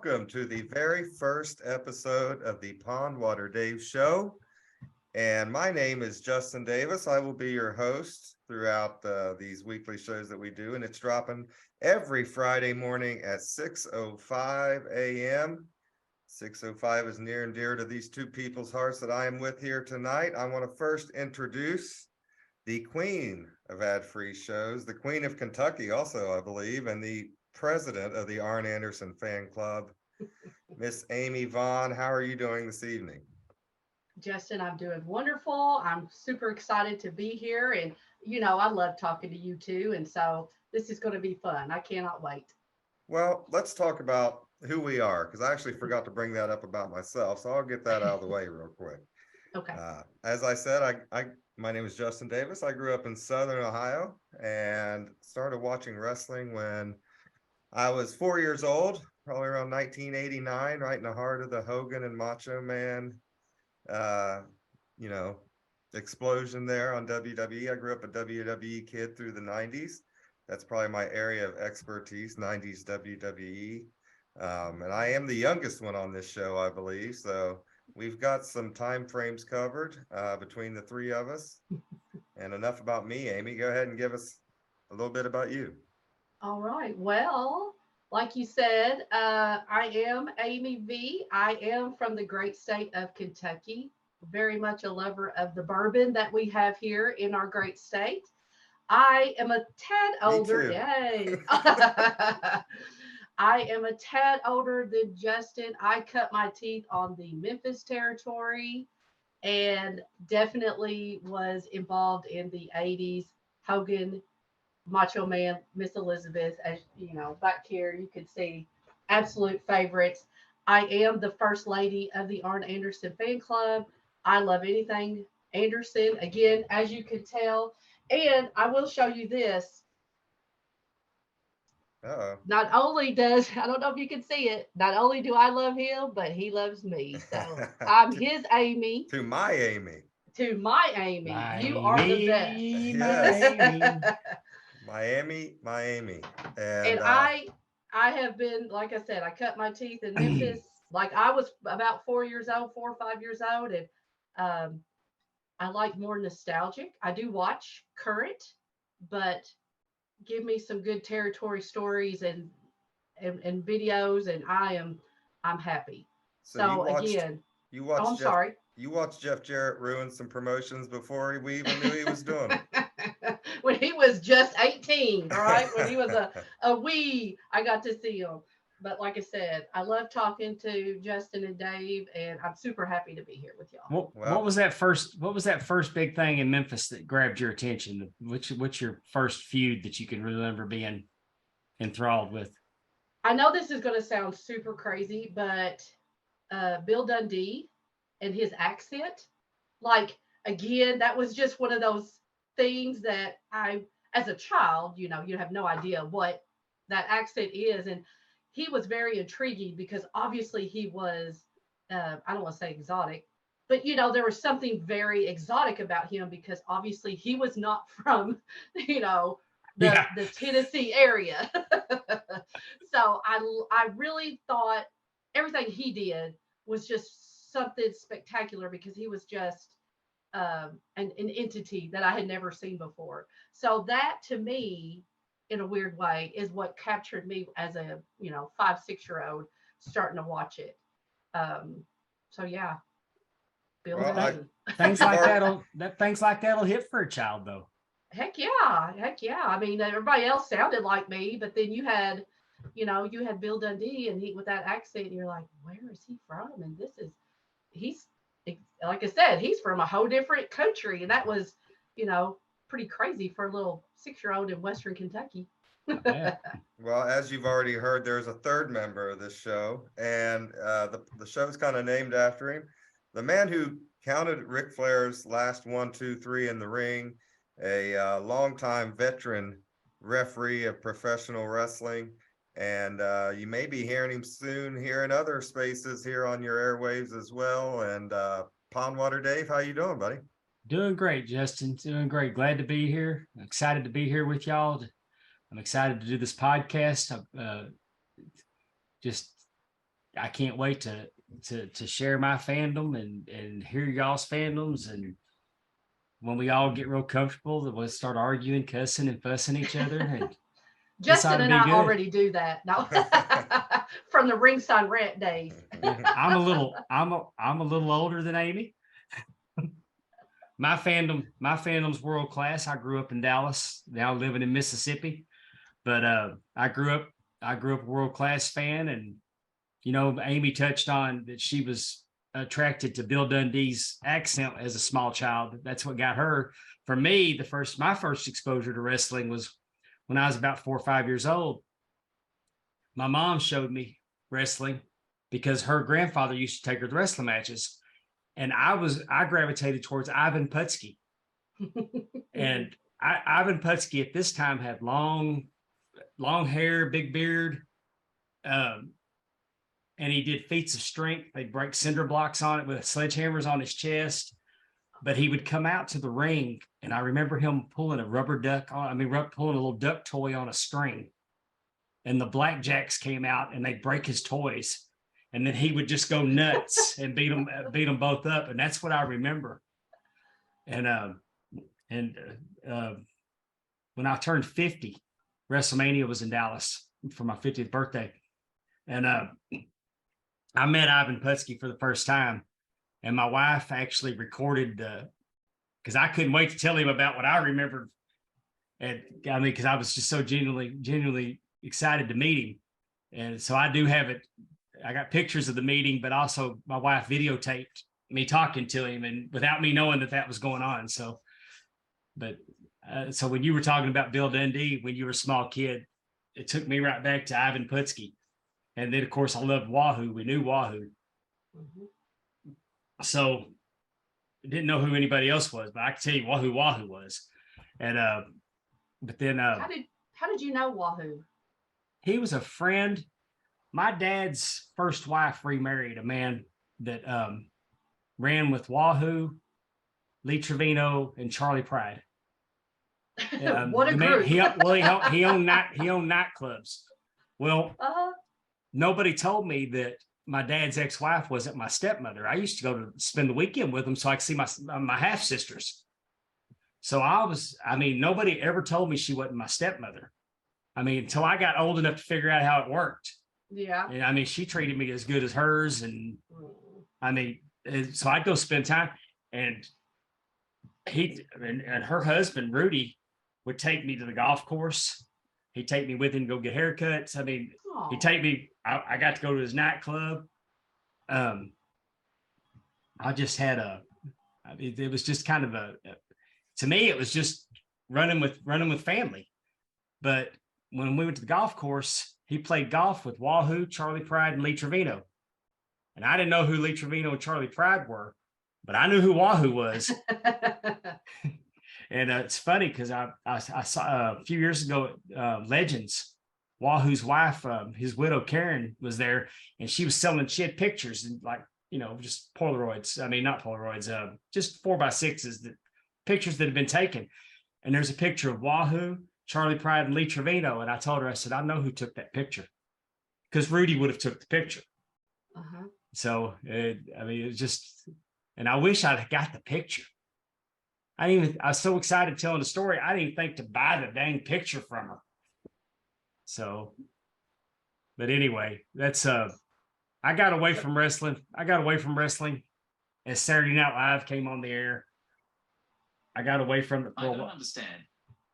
welcome to the very first episode of the Pondwater Dave Show. And my name is Justin Davis. I will be your host throughout these weekly shows that we do, and it's dropping every Friday morning at 6:05 a.m. 6:05 is near and dear to these two people's hearts that I am with here tonight. I want to first introduce the queen of ad-free shows, the queen of Kentucky also, I believe, and the president of the Arn Anderson fan club, Miss Amy Vaughn. How are you doing this evening? Justin, I'm doing wonderful. I'm super excited to be here. And, I love talking to you too. And so this is going to be fun. I cannot wait. Well, let's talk about who we are, because I actually forgot to bring that up about myself. So I'll get that out of the way real quick. Okay. As I said, my name is Justin Davis. I grew up in Southern Ohio and started watching wrestling when I was 4 years old, probably around 1989, right in the heart of the Hogan and Macho Man, uh, you know, explosion there on WWE. I grew up a WWE kid through the 90s. That's probably my area of expertise, 90s WWE. And I am the youngest one on this show, I believe. So we've got some time frames covered between the three of us. And enough about me, Amy. Go ahead and give us a little bit about you. All right. Well, like you said, I am Amy V. I am from the great state of Kentucky. Very much a lover of the bourbon that we have here in our great state. I am a tad Me older. too. Yay. I am a tad older than Justin. I cut my teeth on the Memphis territory and definitely was involved in the 80s. Hogan, Macho Man, Miss Elizabeth, as you know, back here you can see absolute favorites. I am the first lady of the Arn Anderson fan club. I love anything Anderson, again, as you can tell. And I will show you this. Uh-oh. Not only does, I don't know if you can see it, not only do I love him, but he loves me. So I'm to, his Amy to my Amy. to my Amy. My You are the best. Amy, my Yes. Amy. Miami, Miami. And And I have been, like I said, I cut my teeth in Memphis. Like I was about 4 years old, 4 or 5 years old, and um, I like more nostalgic. I do watch current, but give me some good territory stories and videos, and I'm happy. so So again, you oh, watched I'm sorry. Jeff Jarrett ruin some promotions before we even knew he was doing them. When he was just 18, right? When he was a wee, I got to see him. But like I said, I love talking to Justin and Dave, and I'm super happy to be here with y'all. What Well, was that first? What was that first big thing in Memphis that grabbed your attention? What's your first feud that you can remember being enthralled with? I know this is going to sound super crazy, but Bill Dundee and his accent, like, again, that was just one of those things that as a child, you have no idea what that accent is. And he was very intriguing because obviously he was, I don't want to say exotic, but there was something very exotic about him because obviously he was not from, you know, the, Yeah, the Tennessee area. So I really thought everything he did was just something spectacular because he was just an entity that I had never seen before. So that to me, in a weird way, is what captured me as a 5, 6 year old starting to watch it. Um, so yeah, Bill well, I Dundee. things you've like already that'll hit for a child though. Heck yeah. I mean, everybody else sounded like me, but then you had Bill Dundee, and he with that accent, and you're like, where is he from? And he's like I said, he's from a whole different country, and that was, pretty crazy for a little 6 year old in Western Kentucky. I bet. well, as you've already heard, there's a third member of this show, and the show's kind of named after him. The man who counted Ric Flair's last 1, 2, 3 in the ring, a longtime veteran referee of professional wrestling. And you may be hearing him soon here in other spaces here on your airwaves as well. And Pondwater Dave, how you doing, buddy? Doing great, Justin. Doing great. Glad to be here. I'm excited to be here with y'all. I'm excited to do this podcast. Just I can't wait to share my fandom and hear y'all's fandoms. And when we all get real comfortable, we'll start arguing, cussing, and fussing each other. And this ought Justin to and be I good. already do that. No, from the ringside rant days. I'm a little older than Amy. My fandom's world class. I grew up in Dallas, now living in Mississippi. But I grew up a world class fan, and Amy touched on that she was attracted to Bill Dundee's accent as a small child. That's what got her. For me, my first exposure to wrestling was when I was about 4 or 5 years old. My mom showed me wrestling because her grandfather used to take her to wrestling matches, and I gravitated towards Ivan Putski. And Ivan Putski at this time had long hair, big beard, and he did feats of strength. They'd break cinder blocks on it with sledgehammers on his chest. But he would come out to the ring, and I remember him pulling a rubber duck pulling a little duck toy on a string. And the blackjacks came out, and they'd break his toys, and then he would just go nuts and beat them both up. And that's what I remember. And when I turned 50, WrestleMania was in Dallas for my 50th birthday. And I met Ivan Putski for the first time. And my wife actually recorded because I couldn't wait to tell him about what I remembered. And I mean, because I was just so genuinely excited to meet him. And so I do have it. I got pictures of the meeting, but also my wife videotaped me talking to him, and without me knowing that was going on. So, but so when you were talking about Bill Dundee when you were a small kid, it took me right back to Ivan Putski. And then, of course, I loved Wahoo. We knew Wahoo. Mm-hmm. So I didn't know who anybody else was, but I can tell you Wahoo was. And but then how did you know Wahoo? He was a friend. My dad's first wife remarried a man that ran with Wahoo, Lee Trevino, and Charlie Pride. What a group! He owned nightclubs. Well, nobody told me that my dad's ex-wife wasn't my stepmother. I used to go to spend the weekend with them so I could see my half sisters. So nobody ever told me she wasn't my stepmother. I mean, until I got old enough to figure out how it worked. Yeah. And I mean, she treated me as good as hers. And I mean, so I'd go spend time, and and her husband, Rudy, would take me to the golf course. He'd take me with him to go get haircuts. I mean, he'd take me, I got to go to his nightclub. I just had it was just kind of to me, it was just running with family. But when we went to the golf course, he played golf with Wahoo, Charlie Pride, and Lee Trevino. And I didn't know who Lee Trevino and Charlie Pride were, but I knew who Wahoo was. And it's funny because I saw a few years ago, Legends, Wahoo's wife, his widow Karen, was there, and she had pictures and just Polaroids. I mean, not Polaroids, just 4x6s, pictures that had been taken. And there's a picture of Wahoo, Charlie Pride, and Lee Trevino. And I told her, I said, I know who took that picture, because Rudy would have took the picture. Uh-huh. So, it's just, and I wish I'd got the picture. I was so excited telling the story, I didn't even think to buy the dang picture from her. So, but anyway, that's, I got away from wrestling as Saturday Night Live came on the air. I got away from it for a while. I don't understand.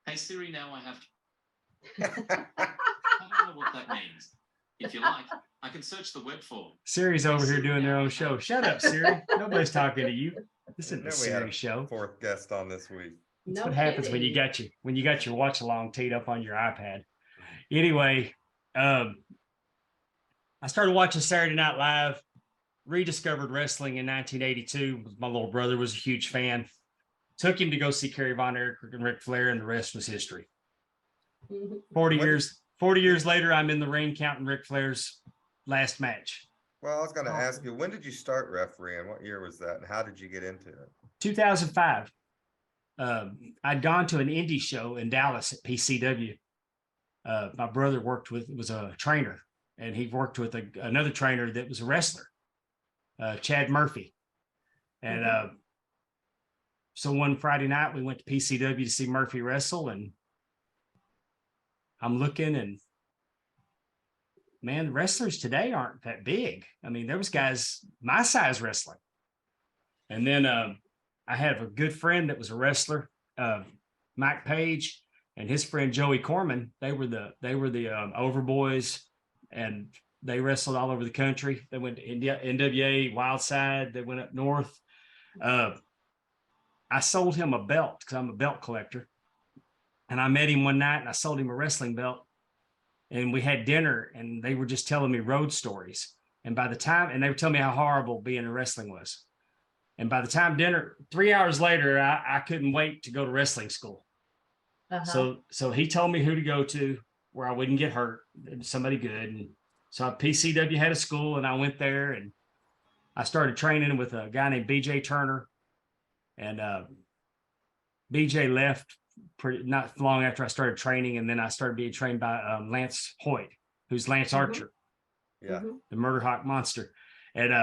Hey Siri, now I have to. I don't know what that means. If you like, I can search the web for. Siri's over here doing their own show. Shut up, Siri. Nobody's talking to you. This isn't the Siri show. Fourth guest on this week. That's what happens when you got your watch along teed up on your iPad. Anyway, I started watching Saturday Night Live, rediscovered wrestling in 1982. My little brother was a huge fan. Took him to go see Kerry Von Erich and Ric Flair, and the rest was history. 40 years later, I'm in the ring counting Ric Flair's last match. Well, I was going to ask you, when did you start refereeing? What year was that? And how did you get into it? 2005. I'd gone to an indie show in Dallas at PCW. My brother was a trainer, and he worked with another trainer that was a wrestler, Chad Murphy. And so one Friday night we went to PCW to see Murphy wrestle, and I'm looking, and man, the wrestlers today aren't that big. I mean, there was guys my size wrestling. And then I have a good friend that was a wrestler, Mike Page, and his friend Joey Corman. They were the Overboys, and they wrestled all over the country. They went to NWA, Wildside. They went up north. I sold him a belt because I'm a belt collector. And I met him one night and I sold him a wrestling belt. And we had dinner and they were just telling me road stories. And by the time, and they were telling me how horrible being in wrestling was. And by the time dinner, 3 hours later, I couldn't wait to go to wrestling school. So he told me who to go to where I wouldn't get hurt, somebody good. And so PCW had a school and I went there and I started training with a guy named BJ Turner. And BJ left not long after I started training. And then I started being trained by Lance Hoyt, who's Lance Archer. Yeah. The Murder Hawk Monster. And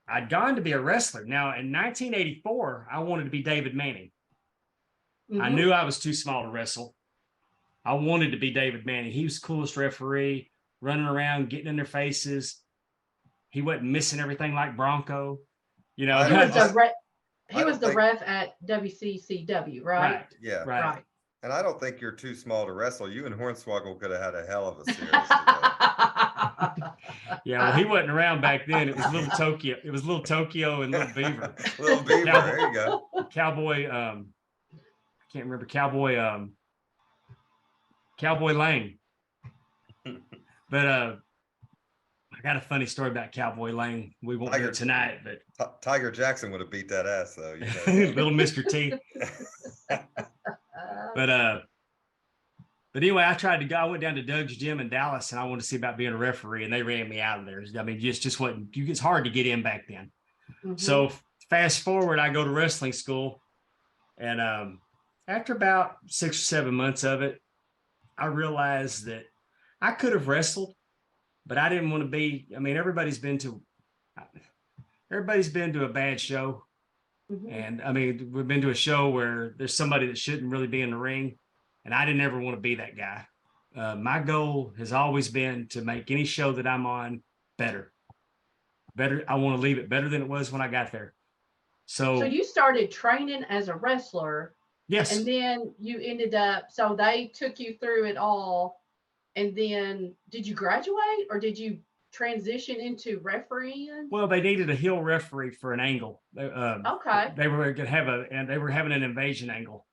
I'd gone to be a wrestler. Now, in 1984, I wanted to be David Manning. I knew I was too small to wrestle. I wanted to be David Manning. He was the coolest referee, running around, getting in their faces. He wasn't missing everything like Bronco. You know, he was the ref at WCCW, right? Right. Yeah. Right. And I don't think you're too small to wrestle. You and Hornswoggle could have had a hell of a series together. Yeah, well, he wasn't around back then. It was Little Tokyo. It was Little Tokyo and Little Beaver. Little Beaver, there you go. Cowboy, I can't remember, Cowboy Lane. But I got a funny story about Cowboy Lane. We won't do it tonight, but Tiger Jackson would have beat that ass though. You know? Little Mr. T. But anyway, I went down to Doug's gym in Dallas and I wanted to see about being a referee, and they ran me out of there. I mean, just wasn't, it's hard to get in back then. So fast forward, I go to wrestling school, and after about 6 or 7 months of it, I realized that I could have wrestled, but I didn't want to be, I mean, everybody's been to a bad show. And I mean, we've been to a show where there's somebody that shouldn't really be in the ring. And I didn't ever want to be that guy. My goal has always been to make any show that I'm on better. I want to leave it better than it was when I got there. So you started training as a wrestler. Yes. And then you ended up, so they took you through it all. And then did you graduate or did you transition into refereeing? Well, they needed a heel referee for an angle. Okay. They were going to have they were having an invasion angle.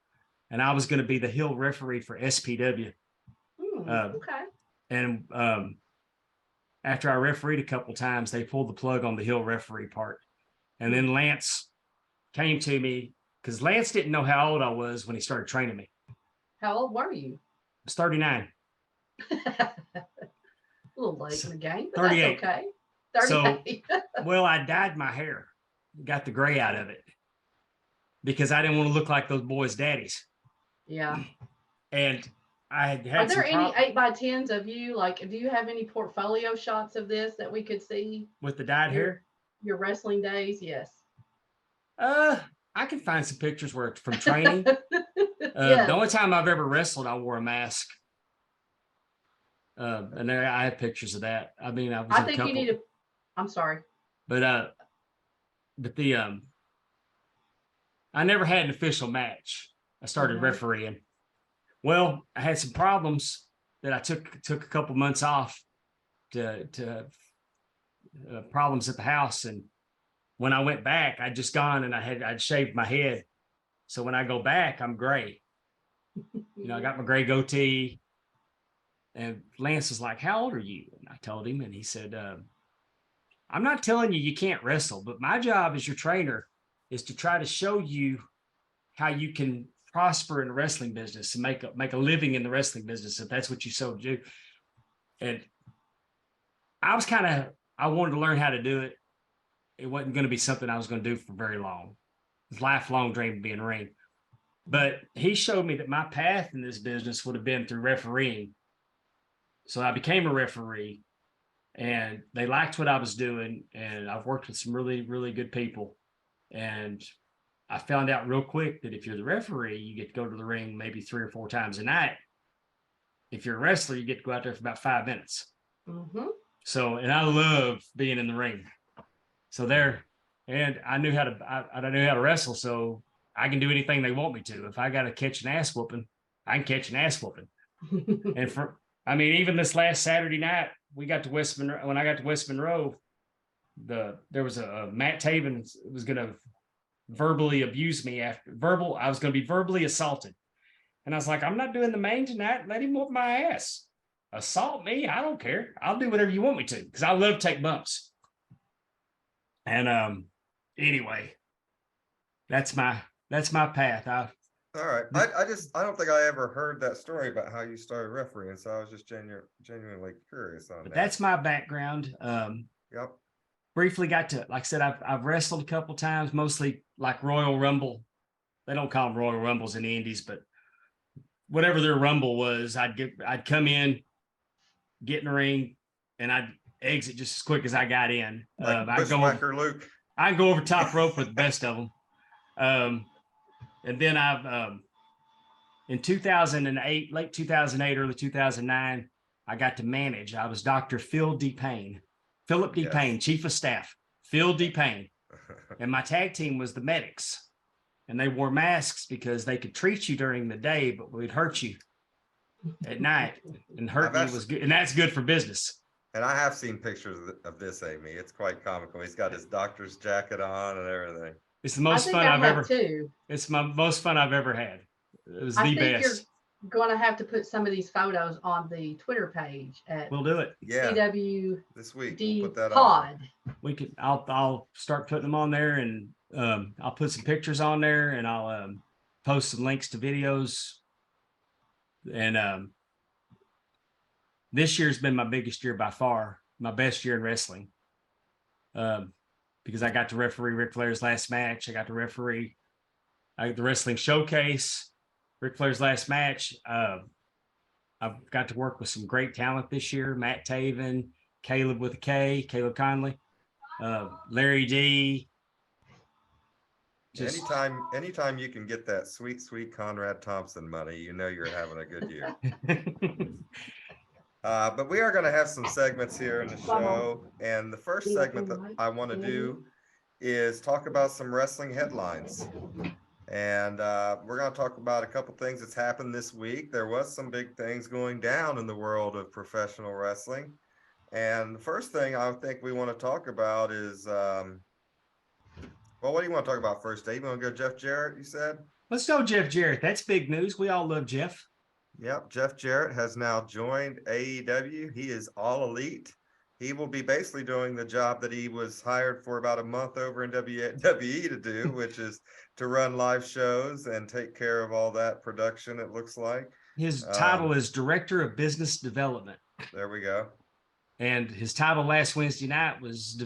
And I was going to be the heel referee for SPW. Okay. And after I refereed a couple times, they pulled the plug on the heel referee part. And then Lance came to me because Lance didn't know how old I was when he started training me. How old were you? I was 39. A little late in the game, but 38. That's okay. 38. So, well, I dyed my hair, got the gray out of it because I didn't want to look like those boys' daddies. Yeah. And I had Are there any 8x10s of you? Like, do you have any portfolio shots of this that we could see? With the dyed hair? Your wrestling days, yes. I can find some pictures where from training. Yes. The only time I've ever wrestled, I wore a mask. And there I have pictures of that. I mean, I think you need to. I'm sorry. But I never had an official match. I started refereeing. Well, I had some problems that I took a couple months off to problems at the house. And when I went back, I'd just gone and I'd shaved my head. So when I go back, I'm gray. You know, I got my gray goatee. And Lance was like, "How old are you?" And I told him, and he said, "I'm not telling you can't wrestle, but my job as your trainer is to try to show you how you can prosper in the wrestling business and make a living in the wrestling business if that's what you so do." And I wanted to learn how to do it. It wasn't going to be something I was going to do for very long. It's a lifelong dream to be in the ring. But he showed me that my path in this business would have been through refereeing. So I became a referee. and they liked what I was doing. And I've worked with some really, really good people. And I found out real quick that if you're the referee, you get to go to the ring maybe 3 or 4 times a night. If you're a wrestler, you get to go out there for about 5 minutes. Mm-hmm. So, and I love being in the ring. So there, and I knew how to wrestle. So I can do anything they want me to. If I got to catch an ass whooping, I can catch an ass whooping. And even this last Saturday night, we got to West Monroe. When I got to West Monroe, there was a Matt Taven was going to verbally abuse me I was going to be verbally assaulted. And I was like, I'm not doing the main tonight. Let him whoop my ass. Assault me. I don't care. I'll do whatever you want me to, because I love to take bumps. And anyway, that's my path. All right. I don't think I ever heard that story about how you started refereeing. So I was just genuinely curious on that. That's my background. Yep. Briefly got to, like I said, I've wrestled a couple times, mostly like Royal Rumble. They don't call them Royal Rumbles in the Indies, but whatever their Rumble was, I'd come in, get in the ring, and I'd exit just as quick as I got in. Like Bushwhacker Luke. I go over top rope with the best of them. And then in 2008, late 2008, early 2009, I got to manage. I was Dr. Philip D. Payne, Chief of Staff, Phil D. Payne. And my tag team was the Medics. And they wore masks because they could treat you during the day, but we'd hurt you at night. And hurting you was good. And that's good for business. And I have seen pictures of this, Amy. It's quite comical. He's got his doctor's jacket on and everything. It's the most fun I've ever. It's my most fun I've ever had. It was the best. You're going to have to put some of these photos on the Twitter page at. We'll do it. Yeah. CW this week. We'll put that Pod. on. We could. I'll start putting them on there, and I'll put some pictures on there, and I'll post some links to videos. And this year's been my biggest year by far, my best year in wrestling. Because I got to referee Ric Flair's last match. I got to referee the wrestling showcase, Ric Flair's last match. I've got to work with some great talent this year. Matt Taven, Caleb with a K, Caleb Conley, Larry D. Anytime you can get that sweet Conrad Thompson money, you know you're having a good year. But we are going to have some segments here in the show. And the first segment that I want to do is talk about some wrestling headlines. And we're going to talk about a couple things that's happened this week. There was some big things going down in the world of professional wrestling. And the first thing I think we want to talk about is, well, what do you want to talk about first, Dave? You want to go Jeff Jarrett, you said? Let's go Jeff Jarrett. That's big news. We all love Jeff. Yep, Jeff Jarrett has now joined AEW. He is all elite. He will be basically doing the job that he was hired for about a month over in WWE to do, which is to run live shows and take care of all that production, it looks like. His title is Director of Business Development. There we go. And his title last Wednesday night was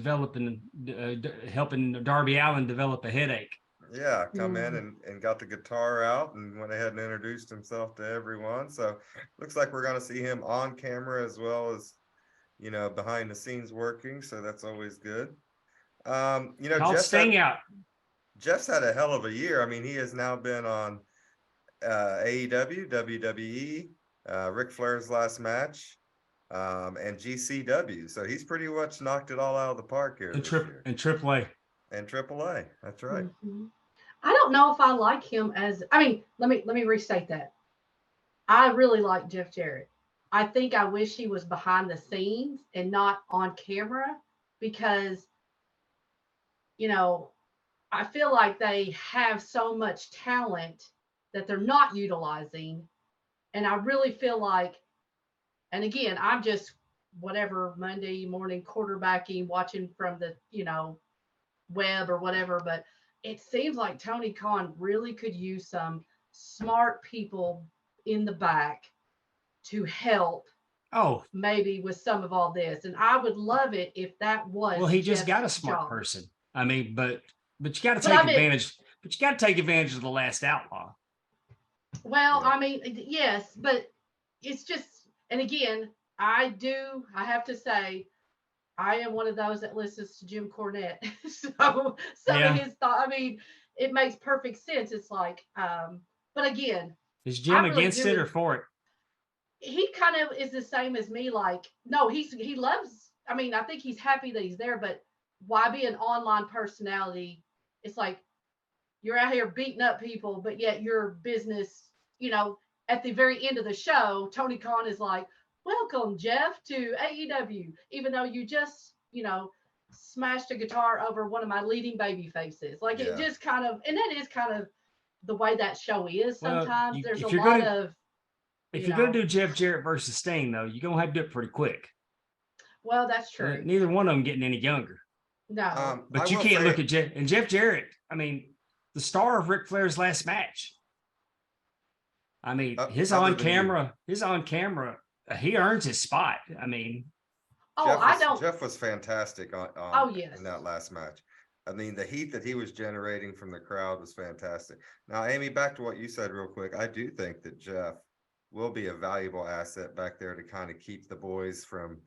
helping Darby Allin develop a headache. Yeah, come in and got the guitar out and went ahead and introduced himself to everyone. So looks like we're going to see him on camera as well as, behind the scenes working. So that's always good. Jeff's had a hell of a year. I mean, he has now been on AEW, WWE, Ric Flair's last match, and GCW. So he's pretty much knocked it all out of the park here. And AAA. And AAA. That's right. Mm-hmm. I don't know if I like him let me restate that. I really like Jeff Jarrett. I think I wish he was behind the scenes and not on camera because, I feel like they have so much talent that they're not utilizing. And I really feel like, and again, I'm just whatever Monday morning quarterbacking, watching from the, web or whatever, but it seems like Tony Khan really could use some smart people in the back to help maybe with some of all this. And I would love it if that was. Well, he just got a smart person. I mean, but you got to take advantage. But you got to take advantage of the last outlaw. Well, yeah. I mean, yes, but it's just, and again, I have to say, I am one of those that listens to Jim Cornette. So some Yeah. of his thought, I mean, it makes perfect sense. It's like, but again, Is I Jim really against do. it or for it? He kind of is the same as me. Like, no, he loves. I mean, I think he's happy that he's there, but why be an online personality? It's like you're out here beating up people, but yet your business, you know, at the very end of the show, Tony Khan is like, "Welcome, Jeff, to AEW," even though you just, you know, smashed a guitar over one of my leading baby faces. Like it Yeah. just kind of, and that is kind of the way that show is. Well, Sometimes you- there's a if you're lot gonna- of, If you you're going know, to do Jeff Jarrett versus Sting, though, you're going to have to do it pretty quick. well, that's true. Neither one of them getting any younger. No, But I you will can't say- look at Jeff Jarrett. I mean, the star of Ric Flair's last match. I mean, his other on than you. camera, he earns his spot. I mean, oh, I don't. Jeff was fantastic Oh, yes. in that last match. I mean, the heat that he was generating from the crowd was fantastic. Now, Amy, back to what you said real quick. I do think that Jeff will be a valuable asset back there to kind of keep the boys from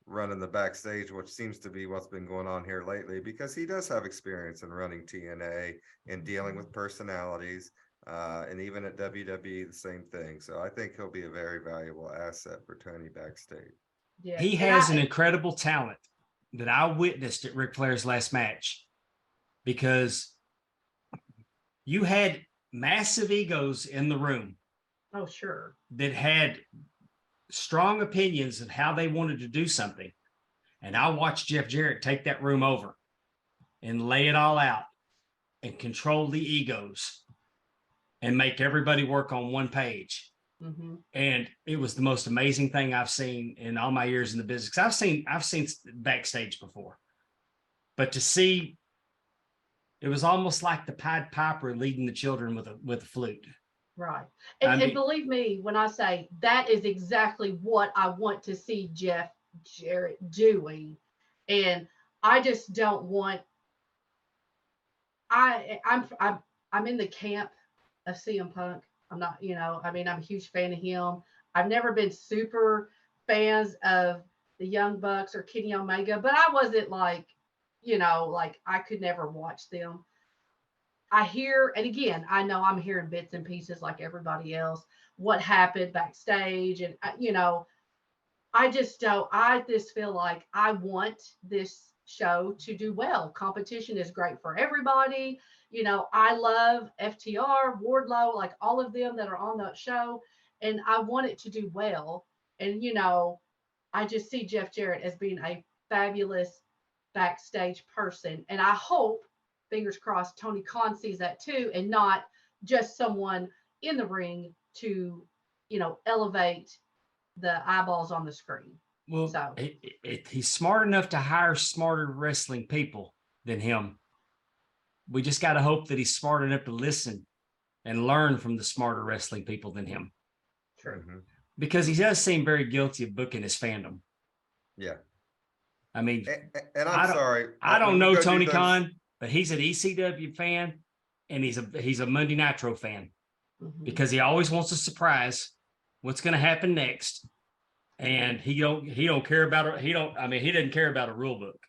running the backstage, which seems to be what's been going on here lately, because he does have experience in running TNA and dealing with personalities. And even at WWE, the same thing. So I think he'll be a very valuable asset for Tony backstage. Yeah, he has an incredible talent that I witnessed at Ric Flair's last match, because you had massive egos in the room Oh, sure. that had strong opinions of how they wanted to do something. And I watched Jeff Jarrett take that room over and lay it all out and control the egos and make everybody work on one page. Mm-hmm. And it was the most amazing thing I've seen in all my years in the business. I've seen backstage before, but to see, it was almost like the Pied Piper leading the children with a flute. Right. I And mean- believe me, when I say that is exactly what I want to see Jeff Jarrett doing. And I just don't want, I'm in the camp of CM Punk. I'm not, you know, I mean, I'm a huge fan of him. I've never been super fans of the Young Bucks or Kenny Omega, but I wasn't like, you know, like I could never watch them. I hear, and again, I know I'm hearing bits and pieces like everybody else, what happened backstage. And, you know, I just feel like I want this show to do well. Competition is great for everybody. You know, I love FTR, Wardlow, like all of them that are on that show, and I want it to do well. And, you know, I just see Jeff Jarrett as being a fabulous backstage person. And I hope, fingers crossed, Tony Khan sees that too, and not just someone in the ring to, you know, elevate the eyeballs on the screen. Well, So. he's smart enough to hire smarter wrestling people than him. We just got to hope that he's smart enough to listen and learn from the smarter wrestling people than him. True. Mhm. Because he does seem very guilty of booking his fandom. Yeah. I mean, And I I'm don't- sorry. I when don't you know go do Tony those- Khan, but he's an ECW fan, and he's a Monday Nitro fan, Mhm. because he always wants a surprise. What's going to happen next? And he don't care about he doesn't care about a rule book.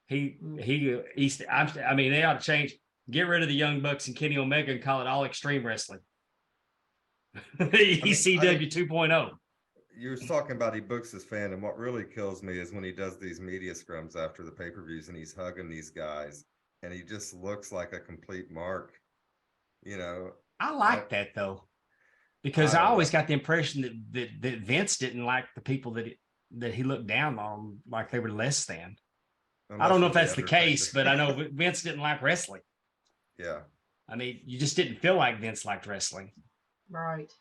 They ought to change, get rid of the Young Bucks and Kenny Omega and call it All Extreme Wrestling. ECW 2.0. You were talking about he books his fan, and what really kills me is when he does these media scrums after the pay-per-views and he's hugging these guys and he just looks like a complete mark, you know. I like that though, because I I don't always know. got the impression that Vince didn't like the people that he looked down on, like they were less than. I don't know if that's the case, but I know Vince didn't like wrestling. Yeah. I mean, you just didn't feel like Vince liked wrestling. Right.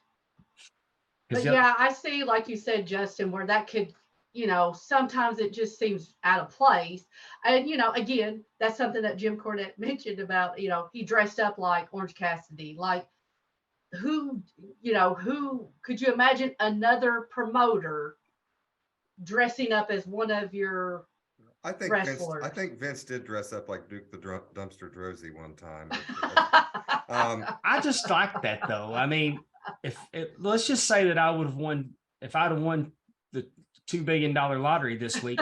'Cause But yeah, I see, like you said, Justin, where that could, you know, sometimes it just seems out of place. And, you know, again, that's something that Jim Cornette mentioned about, you know, he dressed up like Orange Cassidy. Like, who could you imagine another promoter dressing up as one of your I think wrestlers? Vince did dress up like Duke the Dumpster Drozy one time. I just like that though. I mean, let's just say that I would have won, if I'd have won the $2 billion lottery this week,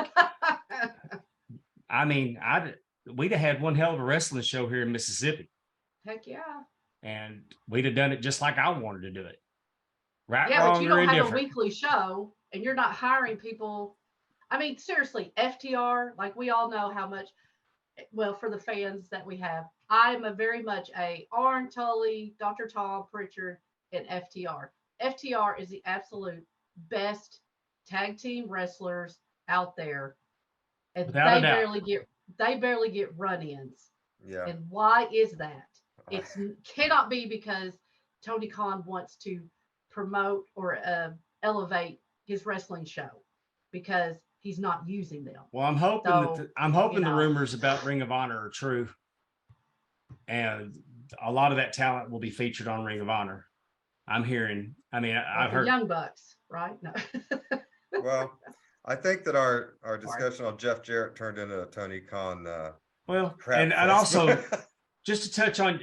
I mean, we'd have had one hell of a wrestling show here in Mississippi, Heck yeah. and we'd have done it just like I wanted to do it. Right, Yeah, but wrong, you or don't have a indifferent. weekly show and you're not hiring people. I mean, seriously, FTR, like we all know how much, well, for the fans that we have, I'm a very much a Arn Tully, Dr. Tom Pritchard, and FTR. FTR is the absolute best tag team wrestlers out there. And Without a doubt. they barely get run-ins. Yeah. And why is that? It cannot be because Tony Khan wants to promote or elevate his wrestling show, because he's not using them. Well, I'm hoping So, the rumors about Ring of Honor are true, and a lot of that talent will be featured on Ring of Honor. I'm hearing. I mean, I've heard Young Bucks, right? No. Well, I think that our discussion on Jeff Jarrett turned into a Tony Khan. well, crap and fest. also just to touch on,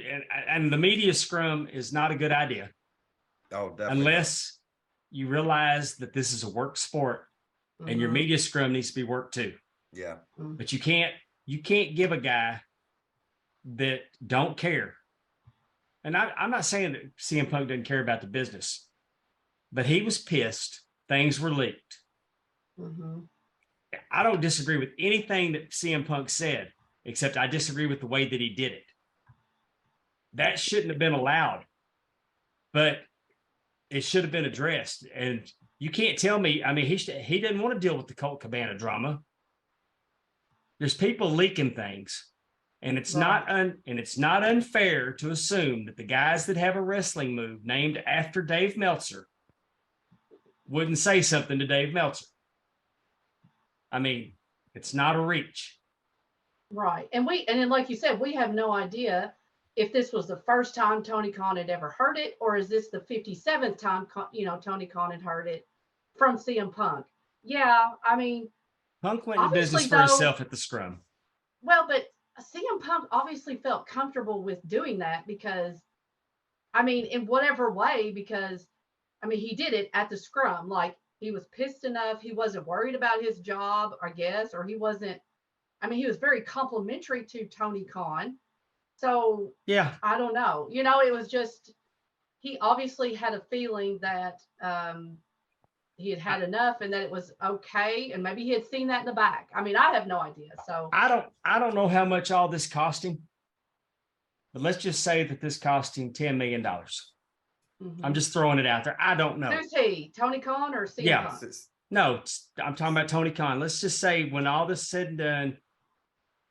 and the media scrum is not a good idea. Oh, definitely. Unless you realize that this is a work sport, and your Mhm. media scrum needs to be worked too. Yeah. But you can't give a guy that don't care. And I'm not saying that CM Punk doesn't care about the business, but he was pissed. Things were leaked. Mhm. I don't disagree with anything that CM Punk said, except I disagree with the way that he did it. That shouldn't have been allowed, but it should have been addressed. And you can't tell me, I mean, he didn't want to deal with the Colt Cabana drama. There's people leaking things. And it's Right. not unfair to assume that the guys that have a wrestling move named after Dave Meltzer wouldn't say something to Dave Meltzer. I mean, it's not a reach. Right. And then like you said, we have no idea if this was the first time Tony Khan had ever heard it, or is this the 57th time Tony Khan had heard it from CM Punk. Yeah, I mean, Punk went into obviously, business for though- himself at the scrum. well, but CM Punk obviously felt comfortable with doing that because, I mean, in whatever way, because, I mean, he did it at the scrum. Like, he was pissed enough. He wasn't worried about his job, I guess, or he wasn't. I mean, he was very complimentary to Tony Khan. So, Yeah. I don't know. You know, it was just, he obviously had a feeling that he had had enough and that it was okay. And maybe he had seen that in the back. I mean, I have no idea. So I don't know how much all this cost him, but let's just say that this cost him $10 million. I'm just throwing it out there. I don't know. Who's he? Tony Khan or CM Yeah. Punk? No, I'm talking about Tony Khan. Let's just say when all this is said and done,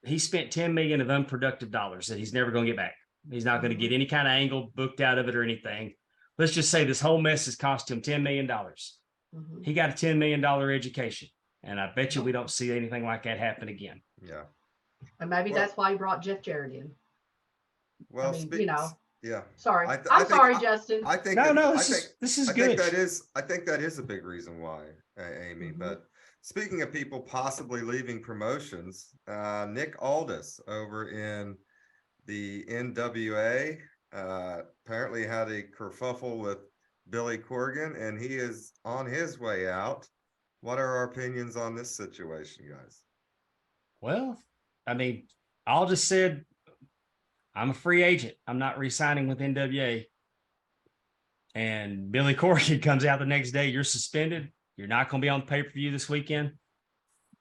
he spent 10 million of unproductive dollars that he's never going to get back. He's not going to get any kind of angle booked out of it or anything. Let's just say this whole mess has cost him $10 million. He got a $10 million education. And I bet you we don't see anything like that happen again. Yeah. And maybe that's why he brought Jeff Jarrett in. Well, I mean, you know. Yeah. Sorry. I I'm think- sorry, Justin. I think This is I good. think that is a big reason why, Amy. But speaking of people possibly leaving promotions, Nick Aldis over in the NWA apparently had a kerfuffle with Billy Corgan, and he is on his way out. What are our opinions on this situation, guys? Well, I mean, Aldis said, I'm a free agent. I'm not re-signing with NWA. And Billy Corgan comes out the next day. You're suspended. You're not going to be on the pay-per-view this weekend.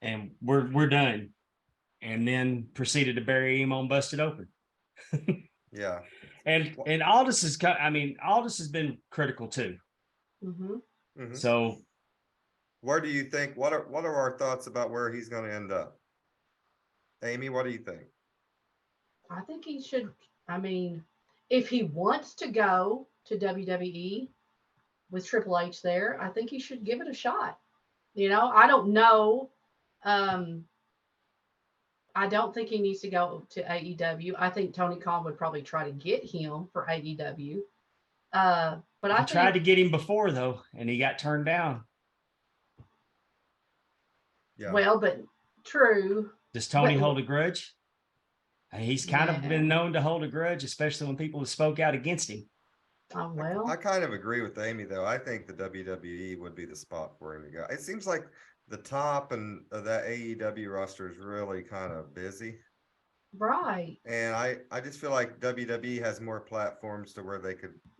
And we're done. And then proceeded to bury him on Busted Open. Yeah. And Aldis has been critical too. So where do you think, what are our thoughts about where he's going to end up? Amy, what do you think? I think he should. I mean, if he wants to go to WWE with Triple H there, I think he should give it a shot. You know, I don't know. I don't think he needs to go to AEW. I think Tony Khan would probably try to get him for AEW. But I tried to get him before though, and he got turned down. Yeah. Well, but true. Does Tony hold a grudge? He's kind of been known to hold a grudge, especially when people have spoke out against him. Oh, well. I kind of agree with Amy, though. I think the WWE would be the spot for him to go. It seems like the top and of that AEW roster is really kind of busy. Right. And I just feel like WWE has more platforms to where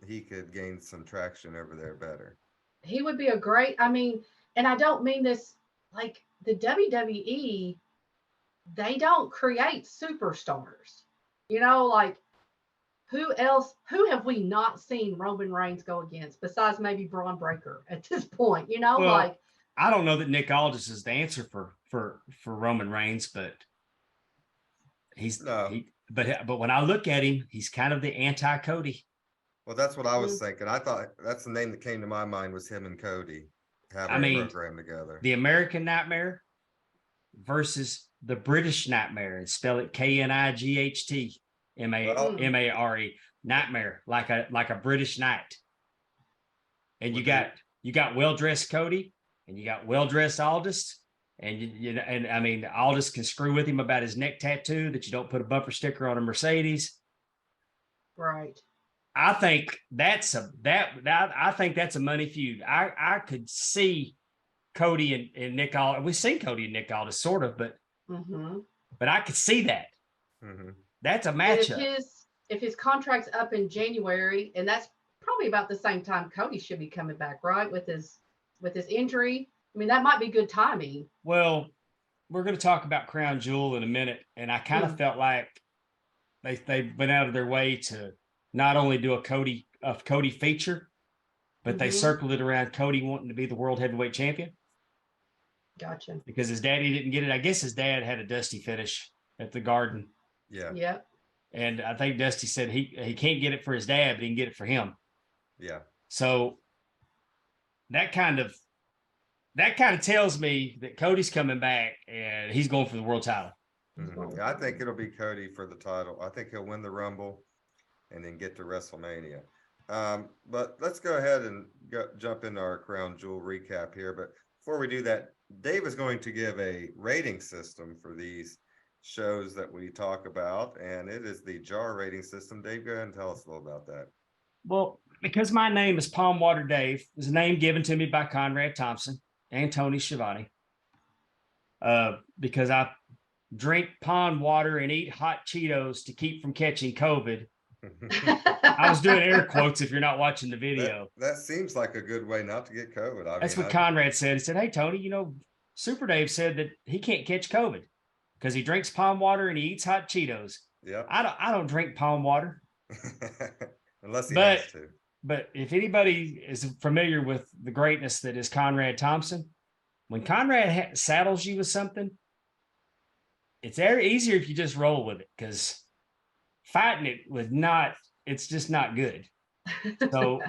he could gain some traction over there better. He would be a great, I mean, and I don't mean this like the WWE, they don't create superstars. You know, like who have we not seen Roman Reigns go against besides maybe Braun Breaker at this point? You know, Well, like I don't know that Nick Aldis is the answer for Roman Reigns, but No. but when I look at him, he's kind of the anti-Cody. Well, that's what I was thinking. I thought that's the name that came to my mind was him and Cody having a program together. The American Nightmare versus the British Nightmare, and spell it KNIGHT MARE, Nightmare, like a British knight. And you got well-dressed Cody, and you got well-dressed Aldis. And I mean, Aldis can screw with him about his neck tattoo that you don't put a bumper sticker on a Mercedes. right. I think that's a money feud. I could see Cody and Nick Aldis. We've seen Cody and Nick Aldis sort of, but I could see that. That's a matchup. If his contract's up in January, and that's probably about the same time Cody should be coming back, right? With his injury. I mean, that might be good timing. Well, we're going to talk about Crown Jewel in a minute, and I kind of felt like they went out of their way to not only do a Cody feature, but they circled it around Cody wanting to be the world heavyweight champion. Gotcha. Because his daddy didn't get it. I guess his dad had a Dusty finish at the Garden. Yeah. Yep. And I think Dusty said he can't get it for his dad, but he can get it for him. Yeah. So that kind of tells me that Cody's coming back and he's going for the world title. Yeah, I think it'll be Cody for the title. I think he'll win the Rumble and then get to WrestleMania. But let's go ahead and jump into our Crown Jewel recap here. But before we do that, Dave is going to give a rating system for these shows that we talk about, and it is the JAR rating system. Dave, go ahead and tell us a little about that. Well, because my name is Pondwater Dave, it was a name given to me by Conrad Thompson and Tony Schiavone. Because I drink pond water and eat hot Cheetos to keep from catching COVID. I was doing air quotes if you're not watching the video. That seems like a good way not to get COVID. That's what Conrad said. He said, "Hey, Tony, Super Dave said that he can't catch COVID because he drinks pond water and he eats hot Cheetos." Yeah. I don't drink pond water. Unless he has to. But if anybody is familiar with the greatness that is Conrad Thompson, when Conrad saddles you with something, it's easier if you just roll with it, because fighting it it's just not good. So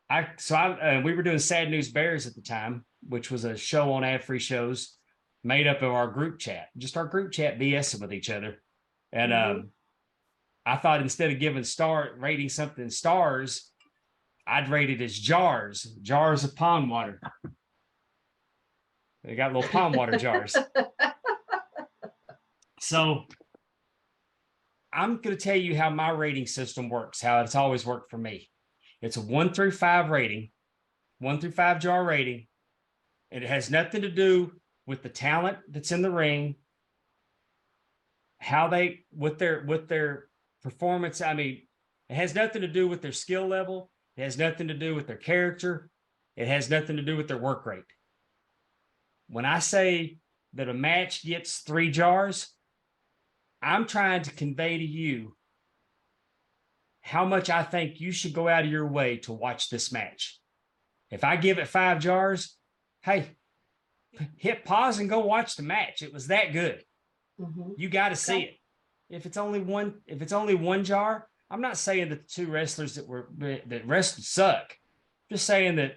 we were doing Sad News Bears at the time, which was a show on ad-free shows made up of our group chat, just our group chat BSing with each other. And I thought instead of rating something stars, I'd rate it as jars of pond water. They got little pond water jars. So I'm going to tell you how my rating system works, how it's always worked for me. It's a 1 through 5 rating, 1 through 5 jar rating. And it has nothing to do with the talent that's in the ring, with their performance. I mean, it has nothing to do with their skill level. It has nothing to do with their character. It has nothing to do with their work rate. When I say that a match gets 3 jars, I'm trying to convey to you how much I think you should go out of your way to watch this match. If I give it 5 jars, hey, hit pause and go watch the match. It was that good. You got to see it. If it's only one jar, I'm not saying that the 2 wrestlers that wrestled suck. I'm just saying that,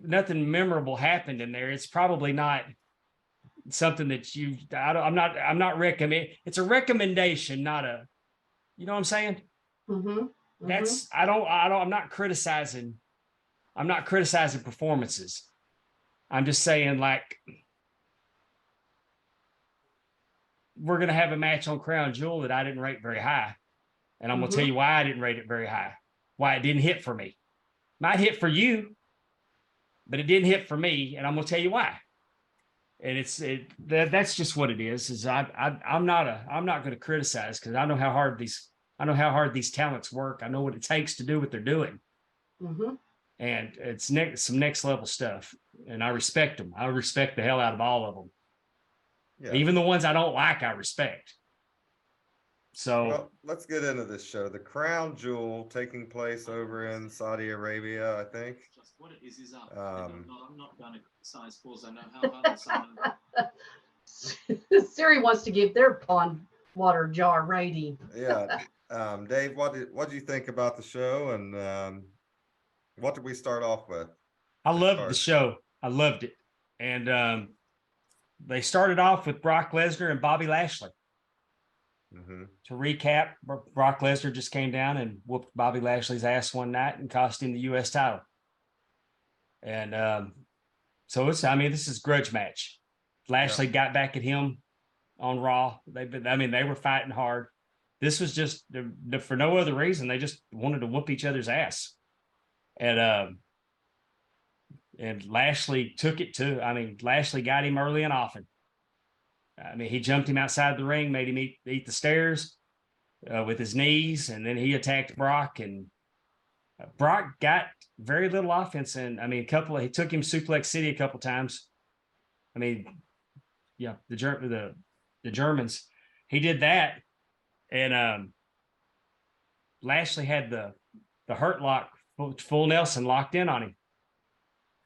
nothing memorable happened in there. It's probably not something that I'm not recommending. It's a recommendation, not a, you know what I'm saying? That's, I'm not criticizing performances. I'm just saying, like, we're going to have a match on Crown Jewel that I didn't rate very high. And I'm going to tell you why I didn't rate it very high, why it didn't hit for me. Might hit for you, but it didn't hit for me, and I'm gonna tell you why. And that's just what it is. Is I'm not going to criticize, because I know how hard these talents work. I know what it takes to do what they're doing, and it's some next level stuff. And I respect them. I respect the hell out of all of them. Yeah. Even the ones I don't like, I respect. So well, let's get into this show. The crown jewel taking place over in Saudi Arabia, I think. Just what it is up. Um, I'm not going to criticize because I know how hard Siri wants to give their Pondwater jar rating. Yeah. Dave, what did you think about the show, and what did we start off with? I loved the show. I loved it. And they started off with Brock Lesnar and Bobby Lashley. To recap, Brock Lesnar just came down and whooped Bobby Lashley's ass one night and cost him the U.S. title. And so this is grudge match. Lashley got back at him on Raw. They were fighting hard. This was just for no other reason. They just wanted to whoop each other's ass. And Lashley took it to. Lashley got him early and often. He jumped him outside the ring, made him eat the stairs with his knees, and then he attacked Brock. And Brock got very little offense. And he took him Suplex City a couple times. The Germans. He did that, and Lashley had the hurt lock, full Nelson locked in on him,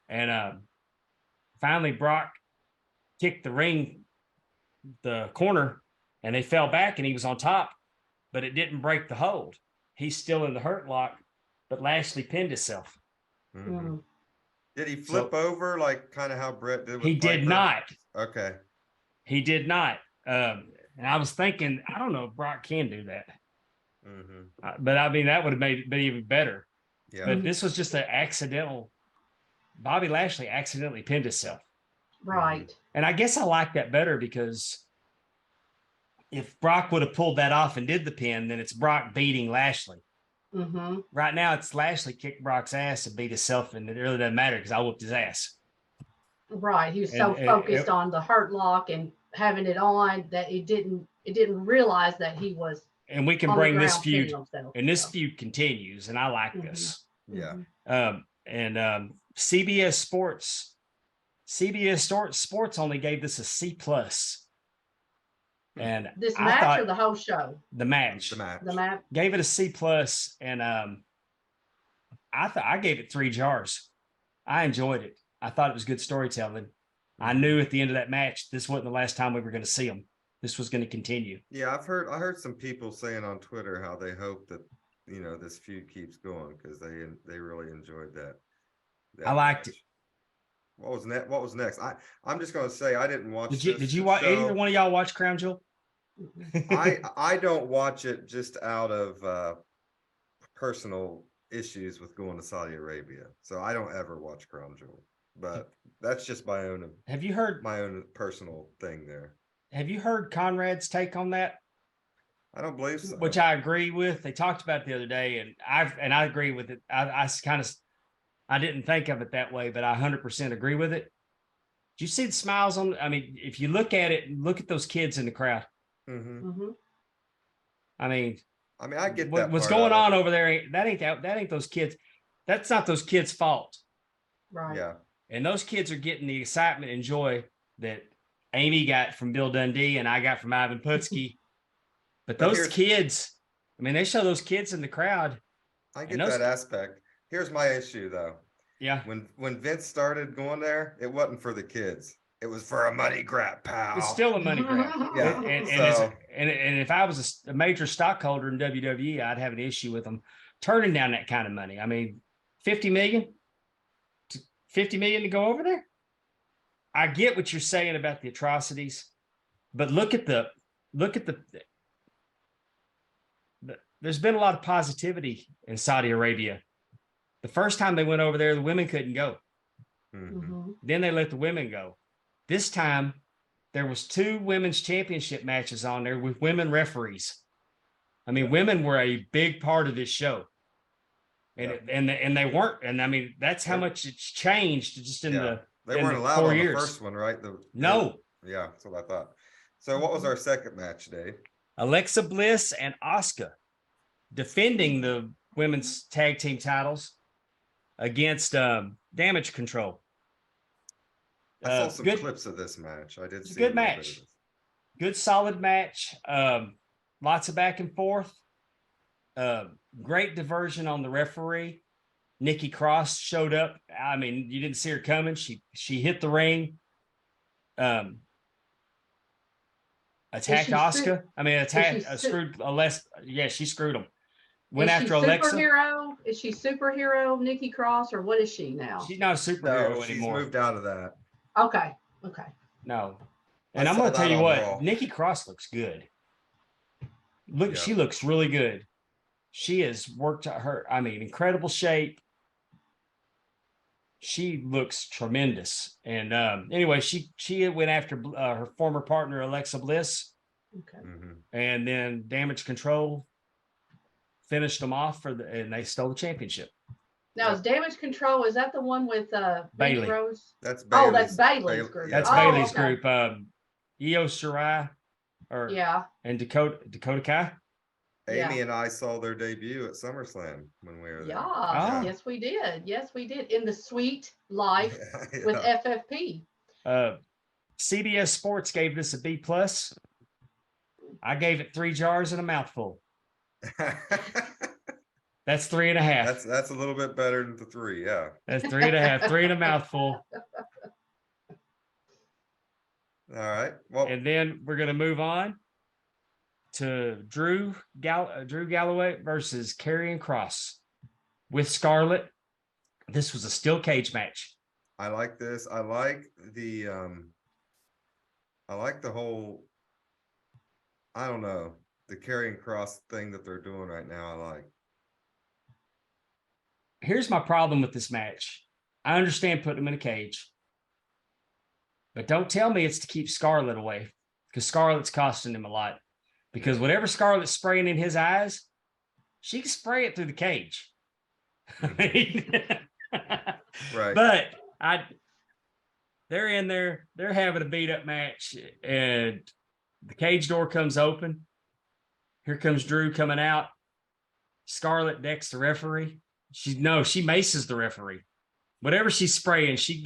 and finally Brock kicked the corner, and they fell back, and he was on top, but it didn't break the hold. He's still in the hurt lock, but Lashley pinned himself. Did he flip over like kind of how Brett did with He Piper? did not. Okay. He did not. And I was thinking, I don't know if Brock can do that. But that would have made it even better. Yeah. But this was just an accidental. Bobby Lashley accidentally pinned himself. Right. And I guess I like that better, because if Brock would have pulled that off and did the pin, then it's Brock beating Lashley. Right now, it's Lashley kicked Brock's ass and beat himself, and it really doesn't matter because I whooped his ass. Right. He was so focused on the hurt lock and having it on that it didn't realize that he was. And we can bring this feud, and this feud continues, and I like this. Yeah. CBS Sports only gave this a C+. And this match or the whole show? The match. The match. Gave it a C+, and I gave it 3 jars. I enjoyed it. I thought it was good storytelling. I knew at the end of that match, this wasn't the last time we were going to see them. This was going to continue. Yeah, I heard some people saying on Twitter how they hope that this feud keeps going, because they really enjoyed that. I liked it. What was next? I'm just going to say I didn't watch. Did you watch? Either one of y'all watch Crown Jewel? I don't watch it just out of personal issues with going to Saudi Arabia, so I don't ever watch Crown Jewel. But that's just my own. Have you heard my own personal thing there? Have you heard Conrad's take on that? I don't believe so. Which I agree with. They talked about it the other day, and I agree with it. I didn't think of it that way, but I 100% agree with it. Do you see the smiles on? If you look at it, look at those kids in the crowd. I get that. What's going on over there? That ain't those kids. That's not those kids' fault. Right. Yeah. And those kids are getting the excitement and joy that Amy got from Bill Dundee and I got from Ivan Putski. But those kids, they show those kids in the crowd. I get that aspect. Here's my issue, though. Yeah. When Vince started going there, it wasn't for the kids. It was for a money grab, pal. It's still a money grab. Yeah. And if I was a major stockholder in WWE, I'd have an issue with them turning down that kind of money. $50 million to go over there. I get what you're saying about the atrocities, but look at the there's been a lot of positivity in Saudi Arabia. The first time they went over there, the women couldn't go. Then they let the women go. This time, there was 2 women's championship matches on there with women referees. Women were a big part of this show. And Yeah. and they weren't. And I mean, that's how They- much it's changed just in Yeah. They in weren't the allowed 4 on years. the first one, right? No. Yeah, that's what I thought. So what was our second match, Dave? Alexa Bliss and Asuka defending the women's tag team titles against Damage Control. I saw some Good, clips of this match. I did it's a see good a little bit match. of this. Good, solid match. Lots of back and forth. Great diversion on the referee. Nikki Cross showed up. I mean, you didn't see her coming. She hit the ring. Attacked Asuka. I mean, screwed Alexa. Yeah, she screwed him. Went is after she Alexa. superhero? Is she superhero Nikki Cross, or what is she now? She's not a superhero No, she's anymore. moved out of that. Okay. Okay. No. And I I'm saw going to tell that you on what, Raw. Nikki Cross looks good. Look, Yeah. she looks really good. She has worked her, I mean, incredible shape. She looks tremendous. And anyway, she went after her former partner, Alexa Bliss, Okay. Mhm. and then Damage Control finished them off and they stole the championship. Now, is Damage Control, is that the one with Mandy Bailey. Rose? That's Oh, Bailey's. that's Bailey's group. That's Oh, Bailey's okay. group. Io Shirai Yeah. and Dakota Kai. Amy Yeah. and I saw their debut at SummerSlam when we were there. Yeah. Oh. Yes, we did. Yes, we did. In the Sweet Life Yeah. with FFP. CBS Sports gave this a B plus. I gave it 3 jars and a mouthful. That's 3.5. That's a little bit better than the 3, yeah. That's 3.5. 3 and a mouthful. All right. Well, And then we're going to move on to Drew Galloway versus Karrion Kross with Scarlett. This was a steel cage match. I like this. I like the whole, I don't know, the Karrion Kross thing that they're doing right now. I like. Here's my problem with this match. I understand putting him in a cage, but don't tell me it's to keep Scarlett away, because Scarlett's costing him a lot. Because whatever Scarlett's spraying in his eyes, she can spray it through the cage. I mean, Right. But they're in there, they're having a beat up match, and the cage door comes open. Here comes Drew coming out. Scarlett decks the referee. She maces the referee. Whatever she's spraying, she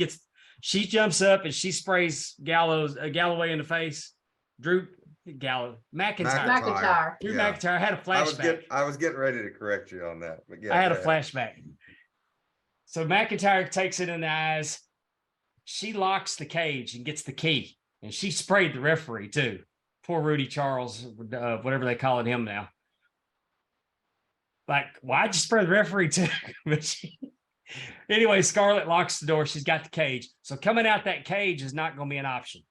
jumps up and she sprays Galloway in the face. McIntyre. Drew Yeah. McIntyre. I had a flashback. I was getting ready to correct you on that, but yeah. I had a go ahead. flashback. So McIntyre takes it in the eyes. She locks the cage and gets the key, and she sprayed the referee too. Poor Rudy Charles, whatever they call him now. Like, why'd you spray the referee too? Anyway, Scarlett locks the door. She's got the cage. So coming out that cage is not going to be an option.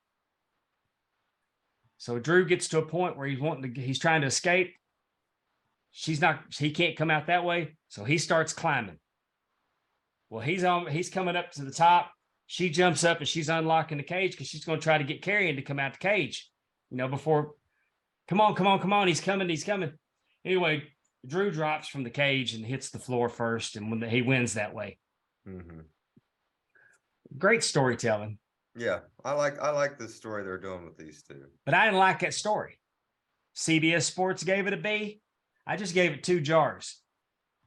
So Drew gets to a point where he's trying to escape. He can't come out that way. So he starts climbing. Well, he's coming up to the top. She jumps up and she's unlocking the cage because she's going to try to get Karrion to come out the cage. Before, come on. He's coming. Anyway, Drew drops from the cage and hits the floor first, and he wins that way. Mm-hmm. Great storytelling. Yeah, I like the story they're doing with these two. But I didn't like that story. CBS Sports gave it a B. I just gave it 2 jars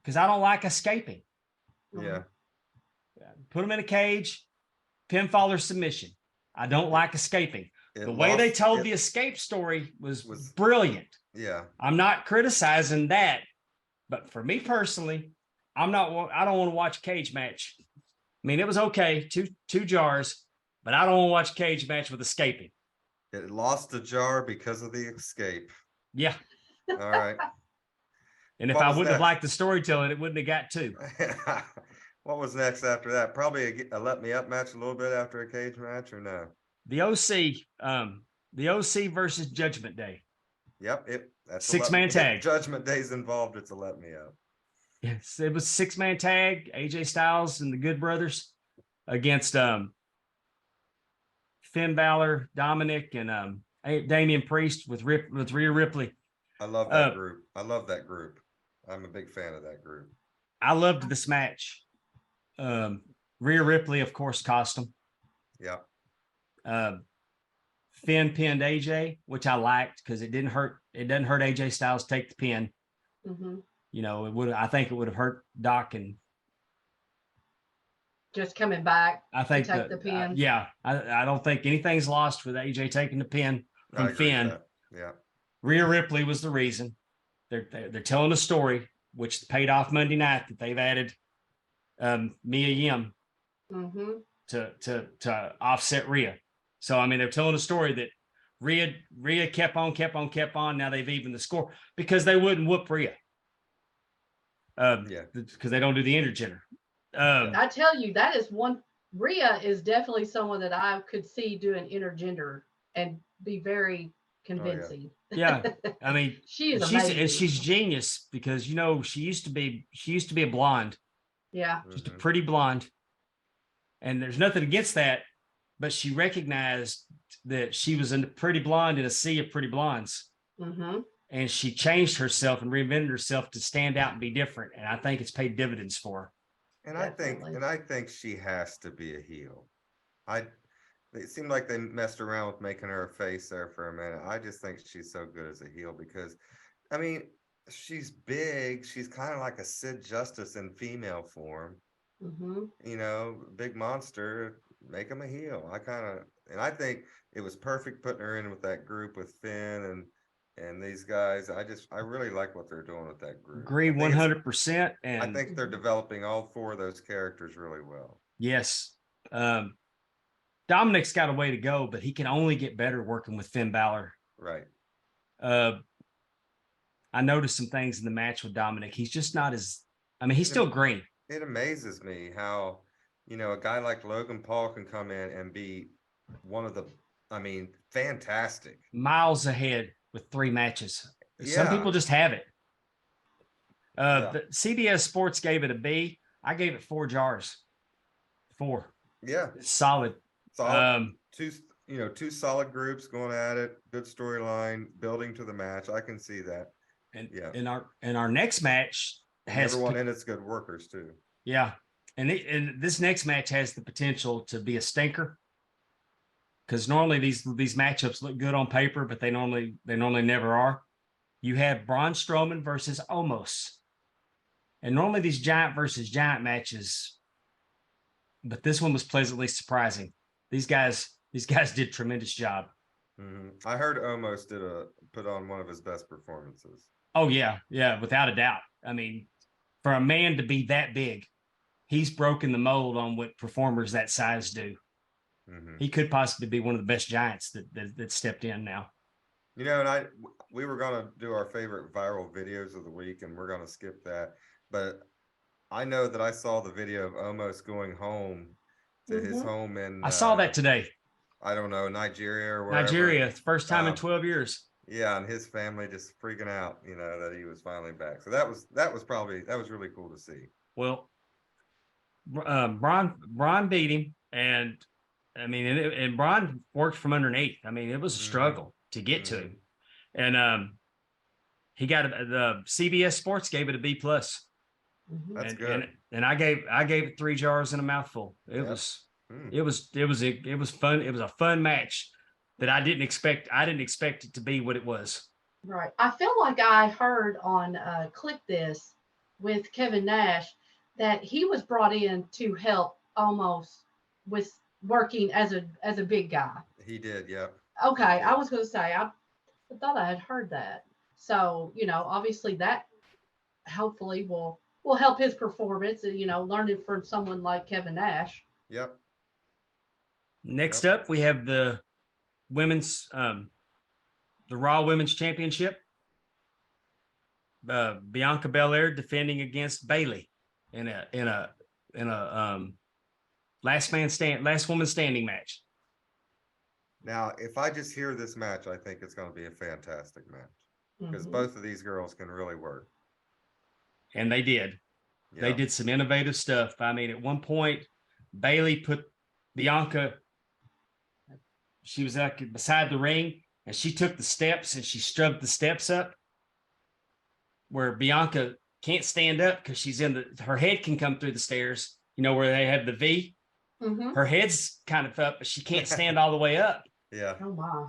because I don't like escaping. Yeah. Put them in a cage, pinfall or submission. I don't like escaping. The way they told the escape story was brilliant. Yeah. I'm not criticizing that, but for me personally, I don't want to watch a cage match. I mean, it was okay, two jars, but I don't want to watch a cage match with escaping. It lost a jar because of the escape. Yeah. All right. And if What I was wouldn't have next? liked the storytelling, it wouldn't have got 2. What was next after that? Probably a let me up match a little bit after a cage match, or no? The OC versus Judgment Day. Yep. That's a 6-man tag. Judgment Day's involved. It's a let me up. Yes, it was 6-man tag. AJ Styles and the Good Brothers against Finn Balor, Dominic, and Damian Priest with Rhea Ripley. I love that group. I'm a big fan of that group. I loved this match. Rhea Ripley, of course, cost them. Yeah. Finn pinned AJ, which I liked because it didn't hurt. It doesn't hurt AJ Styles to take the pin. Mhm. You know, it would. I think it would have hurt Doc, and Just coming back I think to take that, the pin. yeah, I don't think anything's lost with AJ taking the pin I from agree with Finn. that. Yeah. Rhea Ripley was the reason. They're telling a story which paid off Monday night that they've added Mia Yim Mm-hmm. to offset Rhea. So I mean, they're telling a story that Rhea kept on. Now they've evened the score because they wouldn't whoop Rhea. Yeah. Because they don't do the intergender. I tell you, that is one. Rhea is definitely someone that I could see doing intergender and be very convincing. Yeah, I mean, She is amazing. she's genius because you know she used to be a blonde, Yeah. just a pretty blonde, and there's nothing against that, but she recognized that she was a pretty blonde in a sea of pretty blondes, Mm-hmm. and she changed herself and reinvented herself to stand out and be different, and I think it's paid dividends for her. And Definitely. I think she has to be a heel. It seemed like they messed around with making her a face there for a minute. I just think she's so good as a heel because, I mean, she's big. She's kind of like a Sid Justice in female form. Mm-hmm. You know, big monster. Make him a heel. And I think it was perfect putting her in with that group with Finn and these guys. I really like what they're doing with that group. Agree 100%. I And think they're developing all four of those characters really well. yes, Dominic's got a way to go, but he can only get better working with Finn Balor. Right. I noticed some things in the match with Dominic. He's just not as, I mean, he's still green. It amazes me how, you know, a guy like Logan Paul can come in and be one of the, I mean, fantastic. Miles ahead with 3 matches. Some Yeah. people just have it. Yeah. The CBS Sports gave it a B. I gave it 4 jars. 4. Yeah. It's solid. Two solid groups going at it. Good storyline, building to the match. I can see that. And yeah. In our next match has everyone in it's good workers too. Yeah. And this next match has the potential to be a stinker. Because normally these matchups look good on paper, but they normally never are. You have Braun Strowman versus Omos. And normally these giant versus giant matches, but this one was pleasantly surprising. These guys did a tremendous job. Mm-hmm. I heard Omos put on one of his best performances. Oh yeah, without a doubt. I mean, for a man to be that big, he's broken the mold on what performers that size do. Mm-hmm. He could possibly be one of the best giants that stepped in now. You know, and we were going to do our favorite viral videos of the week, and we're going to skip that. But I know that I saw the video of Omos going home to his home in. I saw that today. I don't know, Nigeria or wherever. Nigeria, first time in 12 years. Yeah, and his family just freaking out, you know, that he was finally back. So that was really cool to see. Well, Braun beat him, and I mean, and Braun worked from underneath. I mean, it was a struggle to get to him, and he got the CBS Sports gave it a B+. That's good. And I gave it 3 jars and a mouthful. It was fun. It was a fun match that I didn't expect it to be what it was. Right. I feel like I heard on Click This with Kevin Nash that he was brought in to help almost with working as a big guy. He did, yeah. Okay, I was going to say I thought I had heard that. So, you know, obviously that hopefully will help his performance and, you know, learning from someone like Kevin Nash. Yep. Next up, we have the women's the Raw Women's Championship. Bianca Belair defending against Bayley in a last woman standing match. Now, if I just hear this match, I think it's going to be a fantastic match because both of these girls can really work. And they did. Yeah. They did some innovative stuff. I mean, at one point, Bayley put Bianca, she was like beside the ring, and she took the steps and she strutted the steps up, where Bianca can't stand up because she's her head can come through the stairs, where they have the V. Mm-hmm. Her head's kind of up, but she can't stand all the way up. Yeah. Oh my.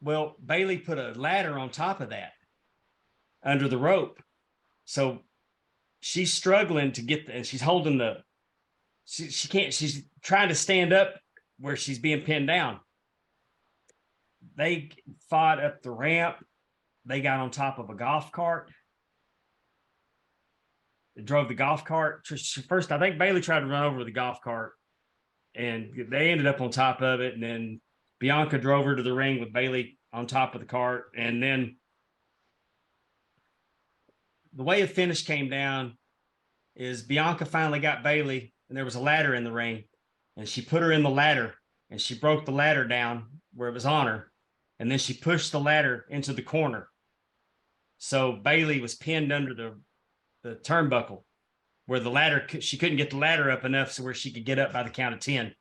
Well, Bailey put a ladder on top of that under the rope. So she's struggling to get and she's holding she can't, she's trying to stand up where she's being pinned down. They fought up the ramp. They got on top of a golf cart. They drove the golf cart. First, I think Bailey tried to run over the golf cart, and they ended up on top of it. And then Bianca drove her to the ring with Bailey on top of the cart. And then the way the finish came down is Bianca finally got Bailey, and there was a ladder in the ring, and she put her in the ladder, and she broke the ladder down where it was on her, and then she pushed the ladder into the corner. So Bailey was pinned under the turnbuckle where the ladder, she couldn't get the ladder up enough so where she could get up by the count of 10.